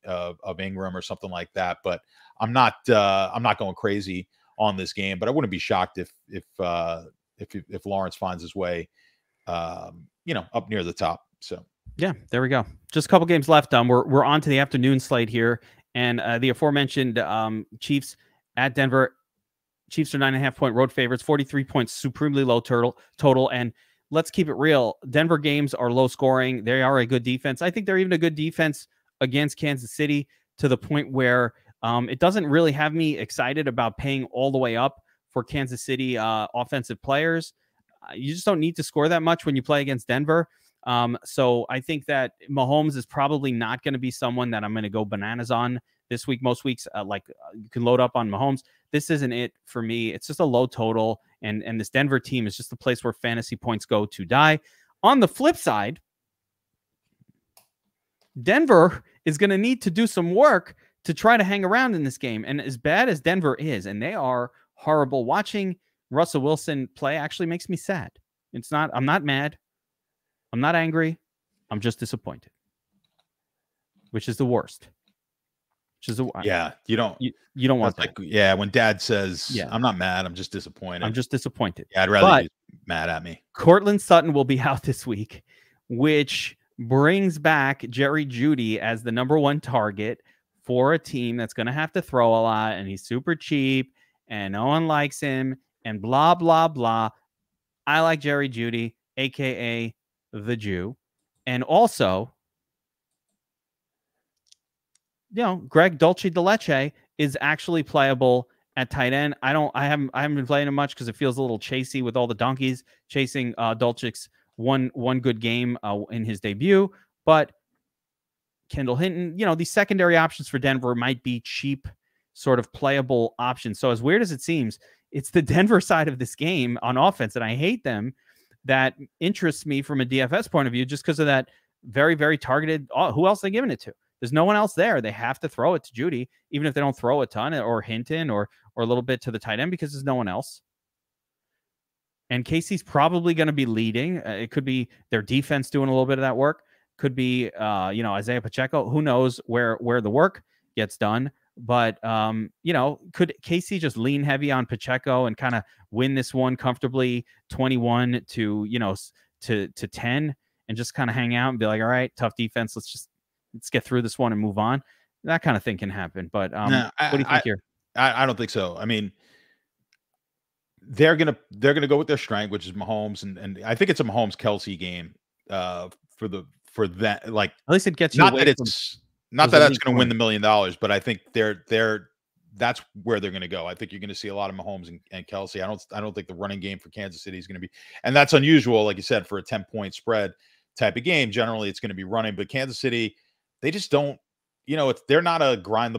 Ingram or something like that. But I'm not going crazy on this game. But I wouldn't be shocked if Lawrence finds his way, up near the top. So yeah, there we go. Just a couple games left. We're on to the afternoon slate here, and the aforementioned Chiefs at Denver. Chiefs are 9.5-point road favorites, 43 points, supremely low total. And let's keep it real. Denver games are low scoring. They are a good defense. I think they're even a good defense against Kansas City, to the point where it doesn't really have me excited about paying all the way up for Kansas City offensive players. You just don't need to score that much when you play against Denver. So I think that Mahomes is probably not going to be someone that I'm going to go bananas on this week. Most weeks, you can load up on Mahomes. This isn't it for me. It's just a low total, and this Denver team is just the place where fantasy points go to die. On the flip side, Denver is going to need to do some work to try to hang around in this game. And as bad as Denver is, and they are horrible, watching Russell Wilson play actually makes me sad. I'm not mad. I'm not angry. I'm just disappointed, which is the worst. You don't want that. When Dad says, I'm not mad, I'm just disappointed. Yeah, I'd rather be mad at me. Cortland Sutton will be out this week, which brings back Jerry Jeudy as the number one target for a team that's going to have to throw a lot, and he's super cheap, and no one likes him, and blah, blah, blah. I like Jerry Jeudy, a.k.a. the Jew. And also, Greg Dulce de Leche is actually playable at tight end. I haven't been playing him much because it feels a little chasey with all the donkeys chasing Dulcic's one good game in his debut. But Kendall Hinton, these secondary options for Denver might be cheap, sort of playable options. So as weird as it seems, it's the Denver side of this game on offense, and I hate them, that interests me from a DFS point of view, just because of that very, very targeted. Who else are they giving it to? There's no one else there. They have to throw it to Jeudy, even if they don't throw a ton, or Hinton or a little bit to the tight end, because there's no one else. And Casey's probably going to be leading. It could be their defense doing a little bit of that work. Could be, Isaiah Pacheco. Who knows where the work gets done? But, could Casey just lean heavy on Pacheco and kind of win this one comfortably 21 to 10 and just kind of hang out and be like, all right, tough defense. Let's get through this one and move on. That kind of thing can happen. But what do you think here? I don't think so. I mean, they're gonna go with their strength, which is Mahomes, and I think it's a Mahomes Kelsey game for that. Like, at least it gets you not that that's going to win the $1 million, but I think that's where they're going to go. I think you're going to see a lot of Mahomes and Kelsey. I don't think the running game for Kansas City is going to be, and that's unusual, like you said, for a 10-point spread type of game. Generally, it's going to be running, but Kansas City, they just don't. They're not a grind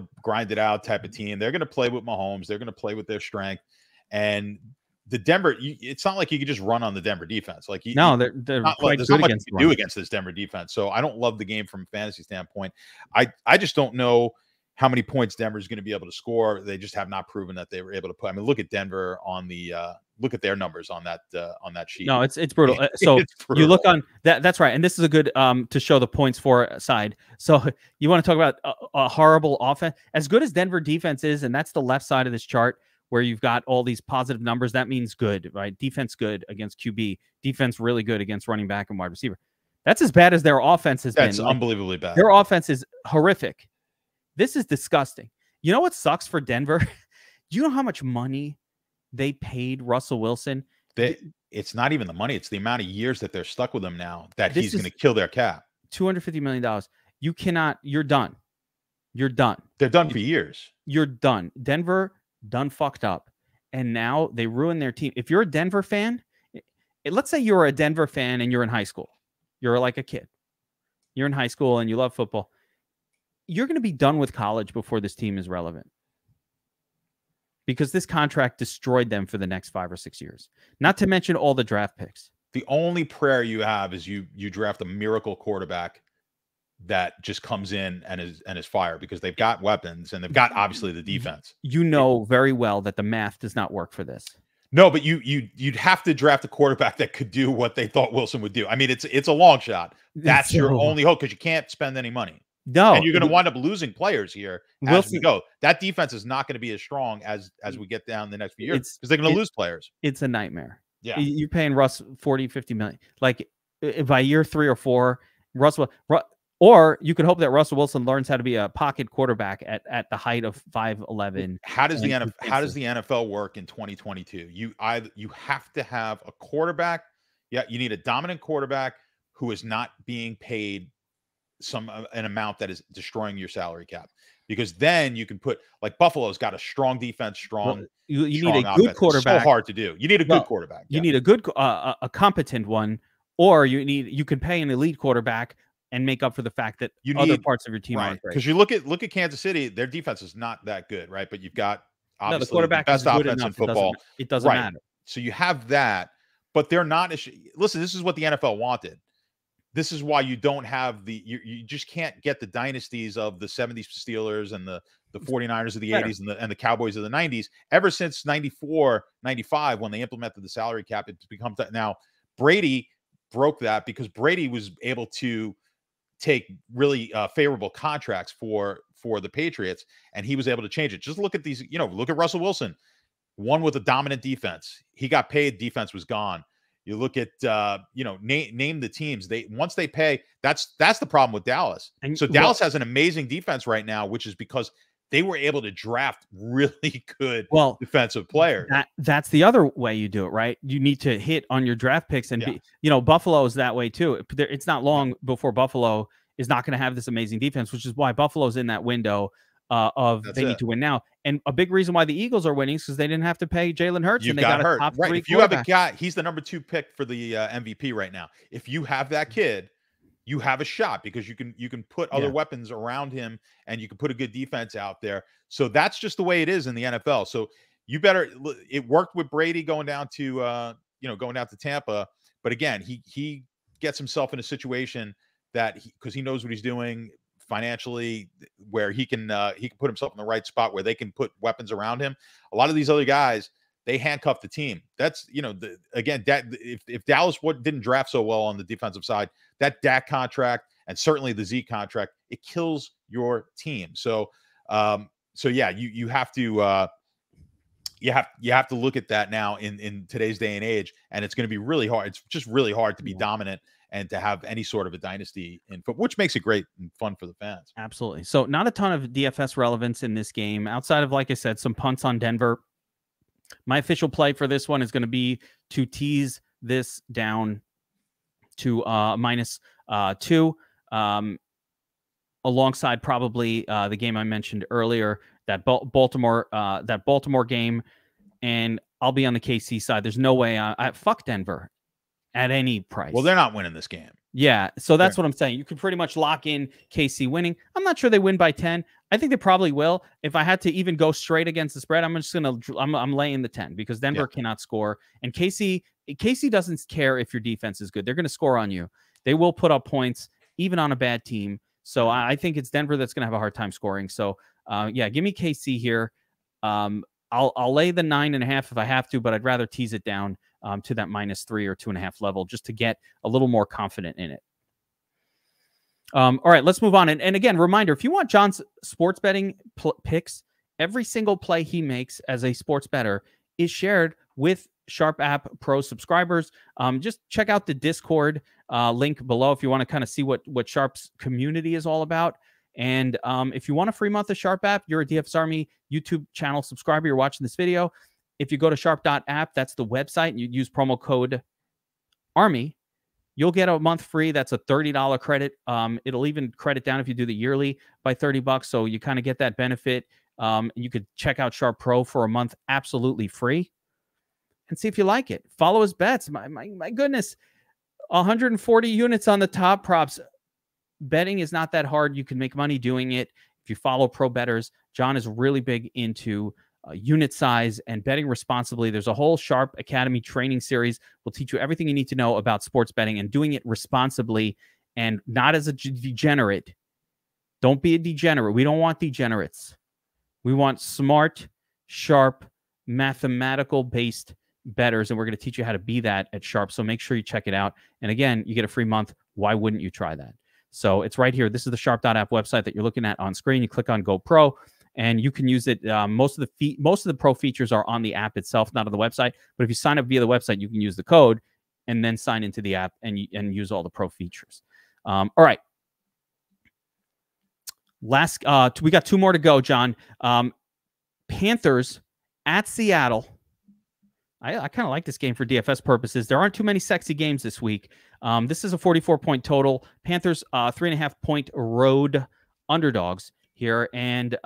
it out type of team. They're going to play with Mahomes. They're going to play with their strength, and the Denver, it's not like you could just run on the Denver defense. Like no, they're quite there's good not much against you can do against this Denver defense. So I don't love the game from a fantasy standpoint. I just don't know how many points Denver is going to be able to score. They just have not proven that they were able to put. I mean, look at Denver on the look at their numbers on that sheet. No, it's brutal. So it's brutal. You look on that. That's right. And this is a good to show the points for side. So you want to talk about a horrible offense, as good as Denver defense is, and that's the left side of this chart where you've got all these positive numbers. That means good, right? Defense good against QB, defense really good against running back and wide receiver. That's as bad as their offense has been. That's unbelievably bad. Their offense is horrific. This is disgusting. You know what sucks for Denver? Do you know how much money they paid Russell Wilson? It's not even the money. It's the amount of years that they're stuck with him now that he's going to kill their cap. $250 million. You cannot, you're done. You're done. They're done for years. You're done. Denver done fucked up. And now they ruin their team. If you're a Denver fan, let's say you're a Denver fan and you're in high school. You're like a kid. You're in high school and you love football. You're going to be done with college before this team is relevant, because this contract destroyed them for the next 5 or 6 years. Not to mention all the draft picks. The only prayer you have is you draft a miracle quarterback that just comes in and is fired, because they've got weapons and they've got obviously the defense. You know very well that the math does not work for this. No, but you'd have to draft a quarterback that could do what they thought Wilson would do. I mean, it's a long shot. That's your only hope, because you can't spend any money. No, and you're going to wind up losing players here as we go. That defense is not going to be as strong as we get down the next few years, because they're going to lose players. It's a nightmare. Yeah, you're paying Russ 40, 50 million. Like by year 3 or 4, or you could hope that Russell Wilson learns how to be a pocket quarterback at the height of 5'11". How does the NFL work in 2022? You have to have a quarterback. Yeah, you need a dominant quarterback who is not being paid an amount that is destroying your salary cap, because then you can put, like, Buffalo's got a strong defense, you need a good quarterback. It's so hard to do. You need a good quarterback. You need a good a competent one, or you can pay an elite quarterback and make up for the fact that other parts of your team aren't great. Because you look at Kansas City, their defense is not that good, right? But you've got obviously the quarterback the best offense in football. It doesn't matter. So you have that, but they're not. Listen, this is what the NFL wanted. This is why you don't have you just can't get the dynasties of the 70s Steelers and the 49ers of the 80s and the Cowboys of the 90s. Ever since 94, 95, when they implemented the salary cap, it's become now Brady broke that, because Brady was able to take really favorable contracts for the Patriots, and he was able to change it. Just look at these, look at Russell Wilson, one with a dominant defense. He got paid, defense was gone. You look at, name the teams. Once they pay, that's the problem with Dallas. And so Dallas has an amazing defense right now, which is because they were able to draft really good defensive players. That's the other way you do it, right? You need to hit on your draft picks, and Buffalo is that way too. It's not long before Buffalo is not going to have this amazing defense, which is why Buffalo's in that window they need to win now. And a big reason why the Eagles are winning is because they didn't have to pay Jalen Hurts, and they got a top 3 If you have a guy, he's the number 2 pick for the MVP right now. If you have that kid, you have a shot, because you can put other weapons around him, and you can put a good defense out there. So that's just the way it is in the NFL. So you better. It worked with Brady going down to Tampa, but again, he gets himself in a situation that because he knows what he's doing financially, where he can put himself in the right spot where they can put weapons around him. A lot of these other guys, they handcuff the team. That's, if Dallas didn't draft so well on the defensive side, that Dak contract and certainly the Zeke contract, it kills your team. So yeah, you have to look at that now in today's day and age, and it's going to be really hard. It's just really hard to be dominant and to have any sort of a dynasty in football, which makes it great and fun for the fans. Absolutely. So not a ton of DFS relevance in this game outside of, like I said, some punts on Denver. My official play for this one is going to be to tease this down to -2, alongside probably the game I mentioned earlier, that Baltimore game, and I'll be on the KC side. There's no way I fuck Denver at any price. Well, they're not winning this game. Yeah, so that's Sure. what I'm saying. You could pretty much lock in KC winning. I'm not sure they win by 10. I think they probably will. If I had to even go straight against the spread, I'm laying the 10 because Denver cannot score, and KC doesn't care if your defense is good. They're going to score on you. They will put up points even on a bad team. So I think it's Denver that's going to have a hard time scoring. So yeah, give me KC here. I'll lay the 9.5 if I have to, but I'd rather tease it down to that -3 or 2.5 level just to get a little more confident in it. All right, let's move on. And again, reminder, if you want John's sports betting picks, every single play he makes as a sports bettor is shared with Sharp App Pro subscribers. Just check out the Discord link below if you want to kind of see what Sharp's community is all about. And if you want a free month of Sharp App, you're a DFS Army YouTube channel subscriber, you're watching this video. If you go to sharp.app, that's the website, and you use promo code ARMY, you'll get a month free. That's a $30 credit. It'll even credit down if you do the yearly by $30. So you kind of get that benefit. You could check out Sharp Pro for a month absolutely free and see if you like it. Follow his bets. My goodness, 140 units on the top props. Betting is not that hard. You can make money doing it. If you follow pro bettors, John is really big into unit size and betting responsibly. There's a whole Sharp Academy training series. We'll teach you everything you need to know about sports betting and doing it responsibly and not as a degenerate. Don't be a degenerate. We don't want degenerates. We want smart, sharp, mathematical-based bettors, and we're going to teach you how to be that at Sharp. So make sure you check it out. And again, you get a free month. Why wouldn't you try that? So it's right here. This is the sharp.app website that you're looking at on screen. You click on Go Pro, and you can use it. Most of the pro features are on the app itself, not on the website. But if you sign up via the website, you can use the code and then sign into the app and use all the pro features. All right. We got 2 more to go, John. Panthers at Seattle. I kind of like this game for DFS purposes. There aren't too many sexy games this week. This is a 44-point total. Panthers 3.5-point road underdogs here. And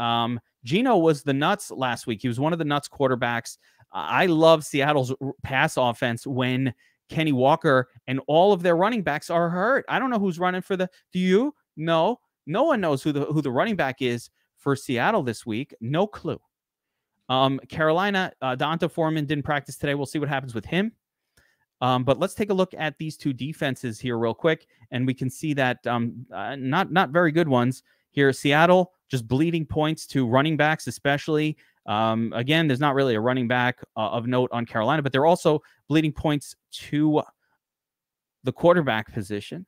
Geno was the nuts last week. He was one of the nuts quarterbacks. I love Seattle's pass offense when Kenny Walker and all of their running backs are hurt. I don't know who's running for the. Do you? No. No one knows who the running back is for Seattle this week. No clue. Carolina, D'Onta Foreman didn't practice today. We'll see what happens with him. But let's take a look at these 2 defenses here real quick, and we can see that not very good ones here. Seattle just bleeding points to running backs, especially. Again, there's not really a running back of note on Carolina, but they're also bleeding points to the quarterback position.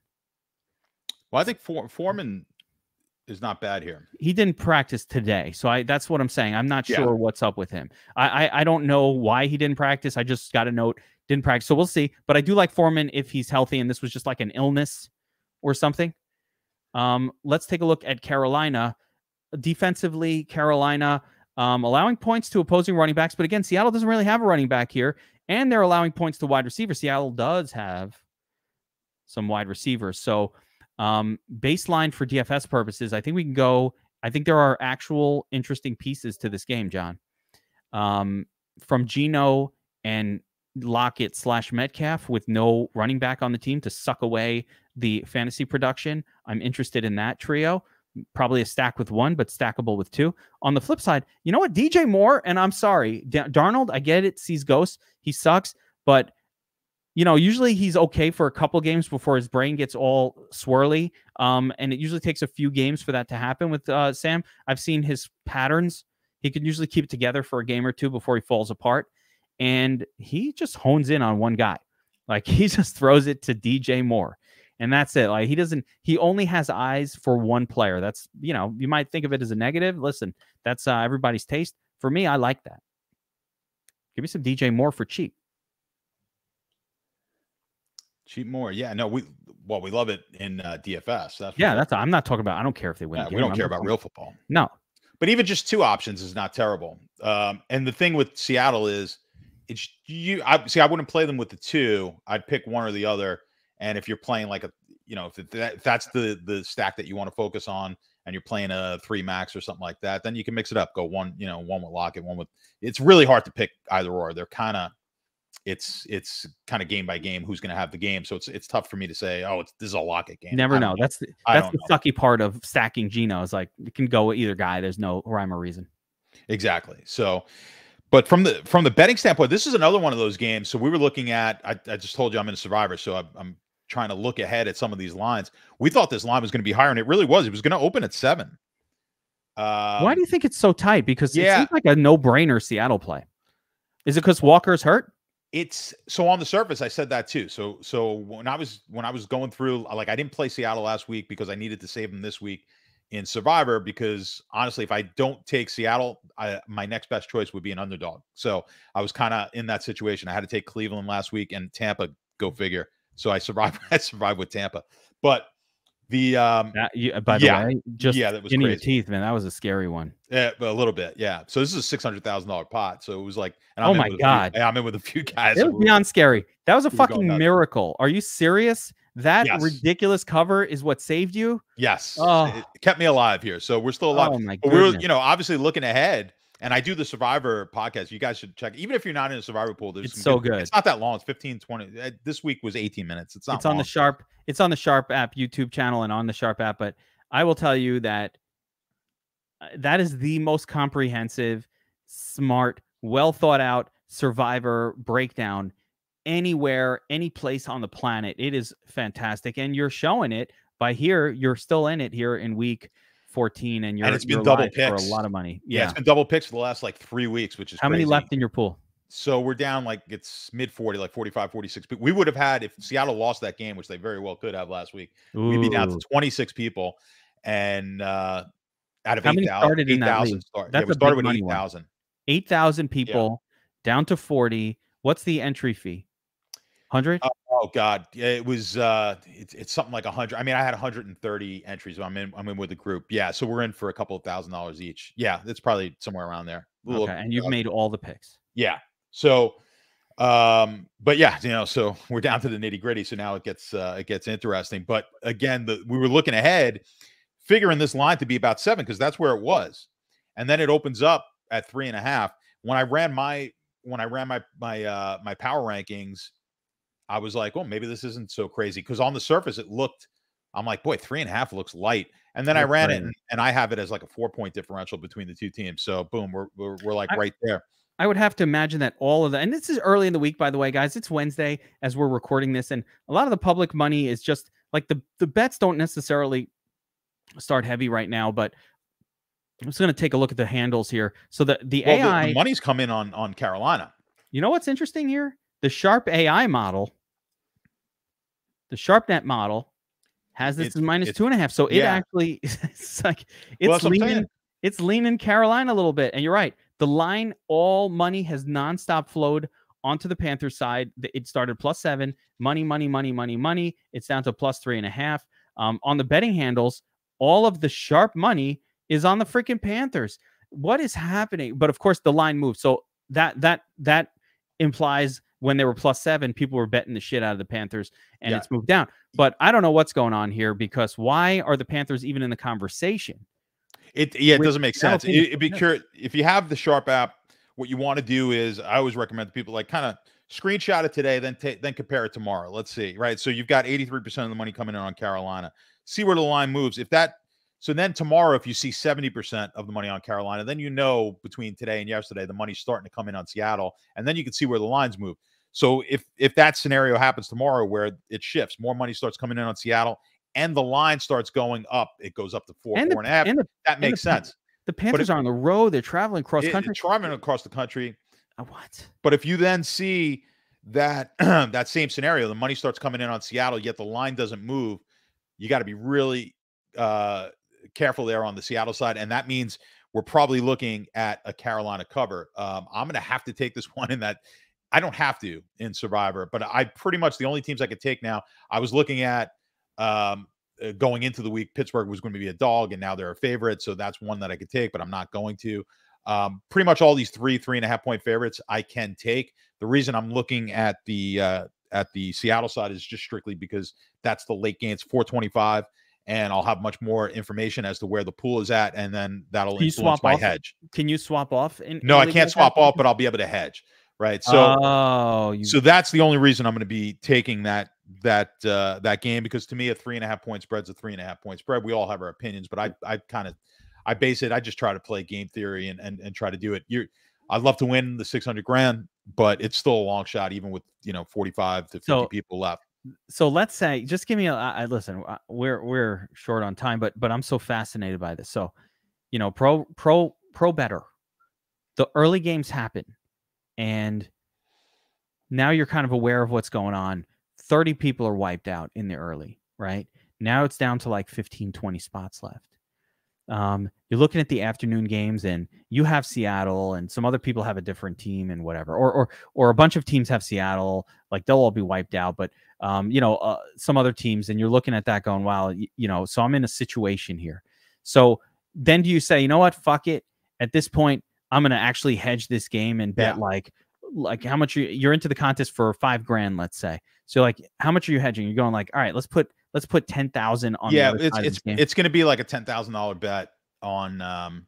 Well, I think Foreman is not bad here. He didn't practice today, so that's what I'm saying. I'm not sure what's up with him. I don't know why he didn't practice. I just got a note, didn't practice. So we'll see. But I do like Foreman if he's healthy, and this was just like an illness or something. Let's take a look at Carolina. Defensively, Carolina allowing points to opposing running backs. But again, Seattle doesn't really have a running back here, and they're allowing points to wide receivers. Seattle does have some wide receivers. So baseline for DFS purposes, I think we can go. I think there are actual interesting pieces to this game, John. From Geno and Lockett / Metcalf with no running back on the team to suck away the fantasy production. I'm interested in that trio. Probably a stack with 1, but stackable with 2. On the flip side, you know what? DJ Moore, and I'm sorry, Darnold, I get it, sees ghosts. He sucks, but usually he's okay for a couple games before his brain gets all swirly. And it usually takes a few games for that to happen with Sam. I've seen his patterns. He can usually keep it together for a game or 2 before he falls apart. And he just hones in on one guy. Like, he just throws it to DJ Moore. And that's it. Like, he only has eyes for one player. That's, you might think of it as a negative. Listen, that's everybody's taste. For me, I like that. Give me some DJ Moore for cheap. Cheap Moore. Yeah, no, we love it in DFS. I'm not talking about, I don't care if they win. We don't care about real football. No. But even just 2 options is not terrible. And the thing with Seattle is I wouldn't play them with the 2. I'd pick one or the other. And if you're playing like if that's the stack that you want to focus on, and you're playing a 3 max or something like that, then you can mix it up. Go one with Lockett, one with. It's really hard to pick either or. They're kind of it's kind of game by game who's going to have the game. So it's tough for me to say, oh, this is a lock it game. Never know. That's the sucky part of stacking Geno is like it can go with either guy. There's no rhyme or reason. Exactly. So, but from the betting standpoint, this is another one of those games. So we were looking at. I just told you I'm in a Survivor, so I'm trying to look ahead at some of these lines. We thought this line was going to be higher, and it really was. It was going to open at 7. Why do you think it's so tight? Because it seems like a no-brainer Seattle play. Is it because Walker's hurt? It's so on the surface, I said that too. So when I was going through, like, I didn't play Seattle last week because I needed to save them this week in Survivor, because honestly, if I don't take Seattle, my next best choice would be an underdog. So I was kind of in that situation. I had to take Cleveland last week and Tampa, go figure. So I survived with Tampa. But the by the way, just that was in crazy. Your teeth, man. That was a scary one. Yeah, a little bit. Yeah. So this is a $600,000 pot. So it was like, and oh my God, I'm in with a few guys. It was beyond scary. That was a fucking miracle. Are you serious? That ridiculous cover is what saved you? Yes. It kept me alive here. So we're still alive. Oh my but we're, obviously looking ahead. And I do the Survivor podcast. You guys should check. Even if you're not in a Survivor pool, it's so good. It's not that long. It's 15, 20. This week was 18 minutes. It's not. It's on the Sharp. It's on the Sharp app YouTube channel and on the Sharp app. But I will tell you that that is the most comprehensive, smart, well thought out Survivor breakdown anywhere, any place on the planet. It is fantastic, and you're showing it by here. You're still in it here in week 14, and it's been double picks for a lot of money. Yeah, it's been double picks for the last like 3 weeks, which is how crazy. many left in your pool? So we're down like it's mid 40, like 45, 46 people. We would have had, if Seattle lost that game, which they very well could have last week, we'd be down to 26 people. And out of 8,000, 8,000 started. We started with 8,000. 8,000 people down to 40. What's the entry fee? 100? Oh God, it was it's something like 100. I mean, I had 130 entries. I'm in with the group. Yeah, so we're in for a couple of $1,000s each. Yeah, it's probably somewhere around there. Okay, and you've made all the picks. Yeah. So, but yeah, so we're down to the nitty gritty. So now it gets interesting. But again, we were looking ahead, figuring this line to be about 7 because that's where it was, and then it opens up at 3.5. When I ran my my power rankings, I was like, oh, maybe this isn't so crazy, because on the surface I'm like, boy, 3.5 looks light. And then I ran it, and I have it as like a 4-point differential between the two teams. So boom, we're like right there. I would have to imagine that all of that, and this is early in the week, by the way, guys. It's Wednesday as we're recording this, and a lot of the public money is just like the bets don't necessarily start heavy right now, but I'm just going to take a look at the handles here. So the AI the money's come in on Carolina. You know what's interesting here? The Sharp AI model, the SharpNet model, has this as minus 2.5. So it actually, it's leaning Carolina a little bit. And you're right. The line, all money has nonstop flowed onto the Panthers side. It started +7, money. It's down to +3.5. On the betting handles, all of the sharp money is on the freaking Panthers. What is happening? But of course, the line moved. So that implies when they were +7, people were betting the shit out of the Panthers, and it's moved down. But I don't know what's going on here, because why are the Panthers even in the conversation? It doesn't make sense. It'd be curious if you have the Sharp app. What you want to do is, I always recommend to people, like, kind of screenshot it today, then compare it tomorrow. Let's see, right? So you've got 83% of the money coming in on Carolina. See where the line moves. So then tomorrow, if you see 70% of the money on Carolina, then between today and yesterday, the money's starting to come in on Seattle, and then you can see where the lines move. So if that scenario happens tomorrow, where it shifts, more money starts coming in on Seattle, and the line starts going up, it goes up to 4.5. That makes sense. The Panthers are on the road; they're traveling cross country. They're traveling across the country. What? But if you then see that that same scenario, the money starts coming in on Seattle, yet the line doesn't move, you got to be really careful there on the Seattle side, and that means we're probably looking at a Carolina cover. I'm going to have to take this one in that. I don't have to in Survivor, but I pretty much, the only teams I could take now, I was looking at going into the week, Pittsburgh was going to be a dog, and now they're a favorite. So that's one that I could take, but I'm not going to. Pretty much all these 3.5 point favorites I can take. The reason I'm looking at the Seattle side is just strictly because that's the late games, 425. And I'll have much more information as to where the pool is at, and then that'll influence my hedge. Can you swap off? No, I can't swap off, but I'll be able to hedge. right? So, Oh, so that's the only reason I'm going to be taking that game, because to me, a 3.5 point spread's a 3.5 point spread. We all have our opinions, but I base it. I just try to play game theory and try to do it. I'd love to win the 600 grand, but it's still a long shot, even with 45 to 50 people left. So let's say, just give me listen. We're short on time, but I'm so fascinated by this. So, pro better. The early games happen, and now you're kind of aware of what's going on. 30 people are wiped out in the early, right? Now it's down to like 15, 20 spots left. You're looking at the afternoon games, and you have Seattle, and some other people have a different team and whatever, or a bunch of teams have Seattle, like they'll all be wiped out, but some other teams, and you're looking at that going, wow, so I'm in a situation here. So then do you say, you know what, fuck it, at this point I'm going to actually hedge this game and bet like how much you're into the contest for $5,000, let's say. So like, how much are you hedging? You're going like, all right, let's put 10,000 on. Yeah, it's going to be like a $10,000 bet on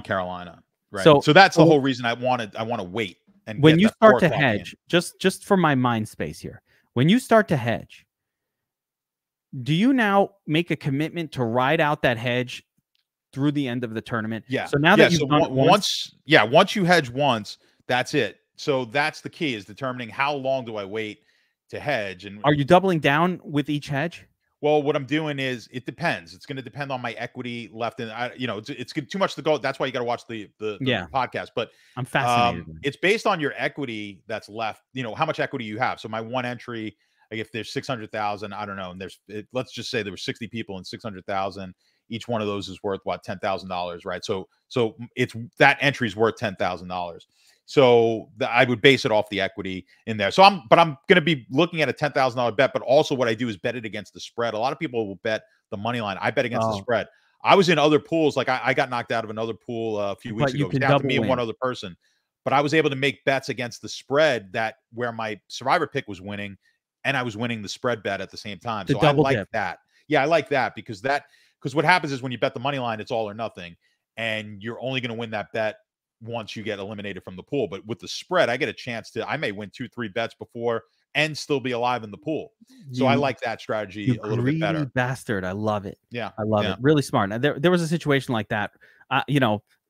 Carolina, right? So that's the whole reason I want to wait. And when you start to hedge, just for my mind space here, when you start to hedge, do you now make a commitment to ride out that hedge through the end of the tournament? Yeah. So now that you've done once you hedge once, that's it. So that's the key, is determining how long do I wait to hedge. And are you doubling down with each hedge? Well, what I'm doing is, it depends. It's going to depend on my equity left, and it's too much to go. That's why you got to watch the podcast. But I'm fascinated. It's based on your equity that's left. How much equity you have. So my one entry, like if there's 600,000, I don't know, and let's just say there were 60 people and 600,000. Each one of those is worth what, $10,000, right? So it's that entry is worth $10,000. So I would base it off the equity in there. So I'm going to be looking at a $10,000 bet, but also what I do is bet it against the spread. A lot of people will bet the money line. I bet against the spread. I was in other pools. Like I got knocked out of another pool a few weeks ago. It was down to me and one other person, but I was able to make bets against the spread where my survivor pick was winning, and I was winning the spread bet at the same time. So I like that. Yeah, I like that, because what happens is when you bet the money line, it's all or nothing, and you're only going to win that bet once you get eliminated from the pool. But with the spread, I get a chance I may win 2-3 bets before and still be alive in the pool. So I like that strategy a little bit better. Bastard. I love it. Yeah. I love it. Really smart. Now, there was a situation like that.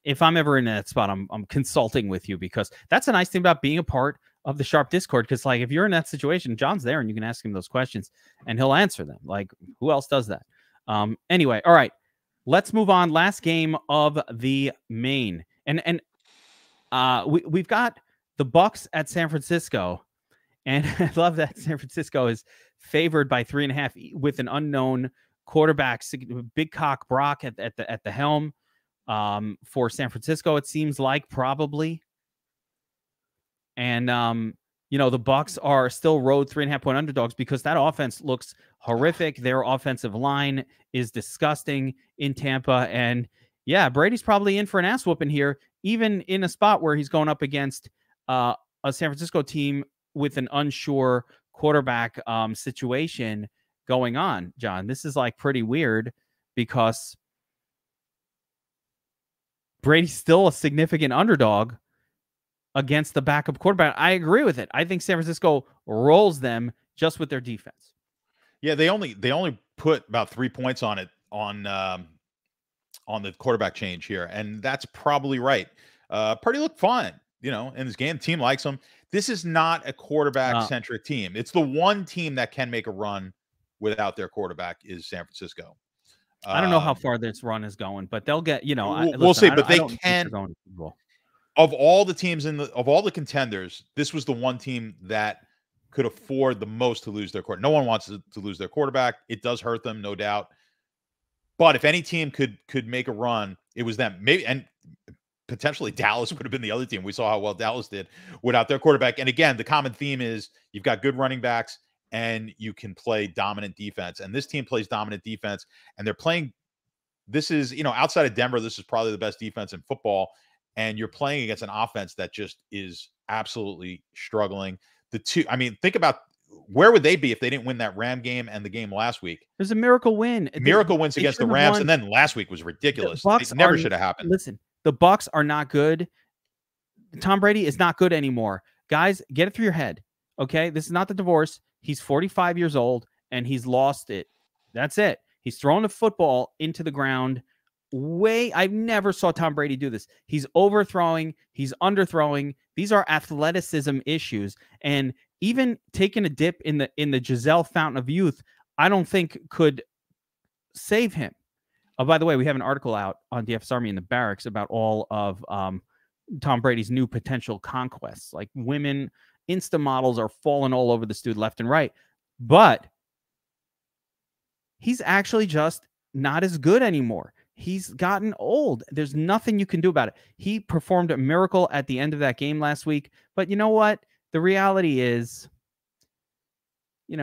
If I'm ever in that spot, I'm consulting with you, because that's a nice thing about being a part of the Sharp Discord. Because like, if you're in that situation, John's there and you can ask him those questions and he'll answer them. Like, who else does that? Anyway, all right, let's move on. Last game of the main, and we've got the Bucks at San Francisco, and I love that San Francisco is favored by 3.5 with an unknown quarterback, Big Cock Brock at the helm. For San Francisco, it seems like, probably, and the Bucks are still road 3.5 point underdogs because that offense looks horrific. Their offensive line is disgusting in Tampa. And yeah, Brady's probably in for an ass whooping here, even in a spot where he's going up against a San Francisco team with an unsure quarterback situation going on. John, this is like pretty weird, because Brady's still a significant underdog against the backup quarterback. I agree with it. I think San Francisco rolls them just with their defense. Yeah, they only put about 3 points on it on the quarterback change here, and that's probably right. Purdy looked fine, in this game. Team likes him. This is not a quarterback-centric team. It's the one team that can make a run without their quarterback is San Francisco. I don't know how far this run is going, but they'll get, we'll see, but they can. Of all the teams of all the contenders, this was the one team that could afford the most to lose their quarterback. No one wants to lose their quarterback. It does hurt them, no doubt. But if any team could make a run, it was them. Maybe, and potentially Dallas would have been the other team. We saw how well Dallas did without their quarterback. And again, the common theme is you've got good running backs and you can play dominant defense. And this team plays dominant defense, and they're playing. This is, outside of Denver, this is probably the best defense in football. And you're playing against an offense that just is absolutely struggling. Think about where would they be if they didn't win that Ram game and the game last week? There's a miracle win. Miracle wins against the Rams, and then last week was ridiculous. It never should have happened. Listen, the Bucks are not good. Tom Brady is not good anymore. Guys, get it through your head. Okay. This is not the divorce. He's 45 years old and he's lost it. That's it. He's thrown the football into the ground. I never saw Tom Brady do this. He's overthrowing. He's underthrowing. These are athleticism issues. And even taking a dip in the Giselle fountain of youth, I don't think could save him. Oh, by the way, we have an article out on DFS Army in the barracks about all of Tom Brady's new potential conquests. Like women, Insta models are falling all over this dude left and right. But he's actually just not as good anymore. He's gotten old. There's nothing you can do about it. He performed a miracle at the end of that game last week. But you know what? The reality is, who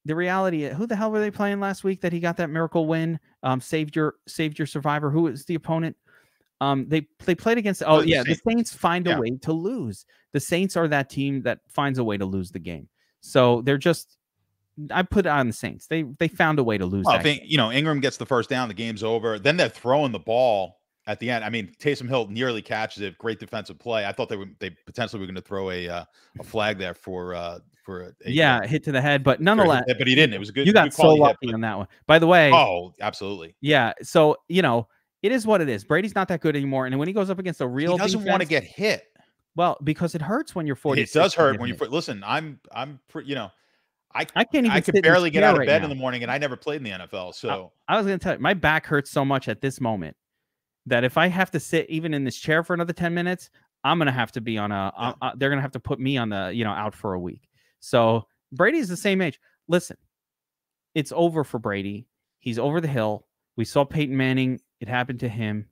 the hell were they playing last week that he got that miracle win? Saved your survivor. Who is the opponent? They played against. The Saints find a way to lose. The Saints are that team that finds a way to lose the game. So they're just. I put it on the Saints. They found a way to lose. Well, I think Ingram gets the first down, the game's over. Then they're throwing the ball at the end. I mean, Taysom Hill nearly catches it. Great defensive play. I thought they potentially were going to throw a flag there for a hit to the head, but nonetheless, but he didn't. It was a good. You got good so call lucky on that one. By the way, oh, absolutely. Yeah. So it is what it is. Brady's not that good anymore, and when he goes up against a real, he doesn't want to get hit. Well, because it hurts when you're 40. It does hurt when you're. Listen, I'm I can't even. I could barely get out of bed now. In the morning, and I never played in the NFL. So I was going to tell you, my back hurts so much at this moment that if I have to sit even in this chair for another 10 minutes, I'm going to have to be on they're going to have to put me on the out for a week. So Brady's the same age. Listen, it's over for Brady. He's over the hill. We saw Peyton Manning. It happened to him.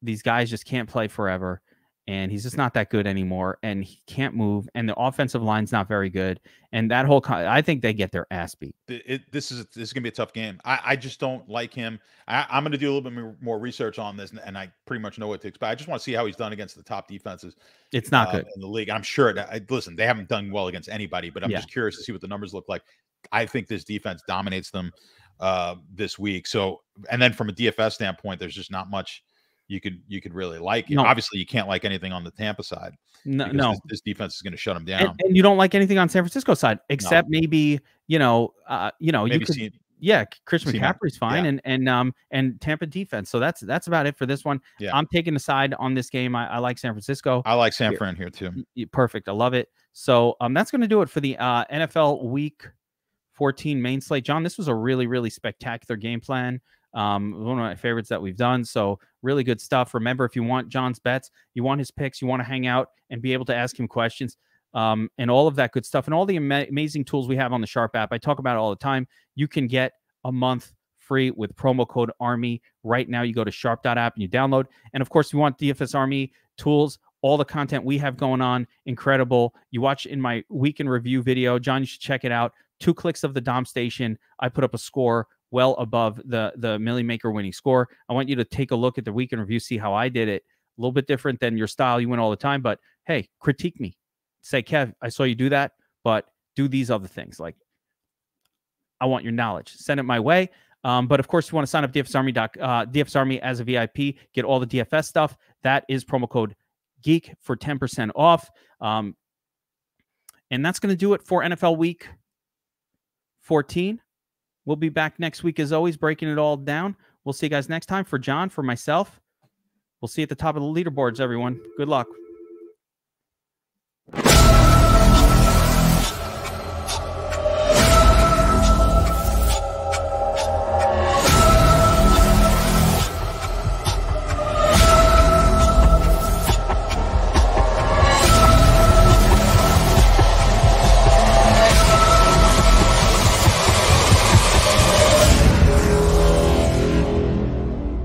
These guys just can't play forever. And he's just not that good anymore, and he can't move, and the offensive line's not very good, and that whole I think they get their ass beat. This is gonna be a tough game. I just don't like him. I'm gonna do a little bit more research on this, and I pretty much know what to expect. I just want to see how he's done against the top defenses. It's not good in the league. I'm sure. Listen, they haven't done well against anybody, but I'm just curious to see what the numbers look like. I think this defense dominates them this week. So, and then from a DFS standpoint, there's just not much you could really like. No. Obviously, you can't like anything on the Tampa side. No. This defense is going to shut them down. And you don't like anything on San Francisco side, except maybe Christian McCaffrey's fine, and Tampa defense. So that's about it for this one. Yeah. I'm taking the side on this game. I like San Francisco. I like San Fran here too. Perfect. I love it. So that's going to do it for the NFL Week 14 main slate. John, this was a really, really spectacular game plan. One of my favorites that we've done. So really good stuff. Remember, if you want John's bets, you want his picks, you want to hang out and be able to ask him questions, and all of that good stuff, and all the amazing tools we have on the Sharp app. I talk about it all the time. You can get a month free with promo code ARMY right now. You go to sharp.app and you download. And of course, you want DFS Army tools, all the content we have going on, incredible. You watch in my week in review video. John, you should check it out. 2 clicks of the Dom station. I put up a score well above the Millie Maker winning score. I want you to take a look at the week in review, see how I did it. A little bit different than your style. You win all the time, but hey, critique me. Say, Kev, I saw you do that, but do these other things. Like, I want your knowledge. Send it my way. But of course, you want to sign up DFS Army as a VIP, get all the DFS stuff. That is promo code Geek for 10% off. And that's going to do it for NFL Week 14. We'll be back next week, as always, breaking it all down. We'll see you guys next time. For John, for myself, we'll see you at the top of the leaderboards, everyone. Good luck.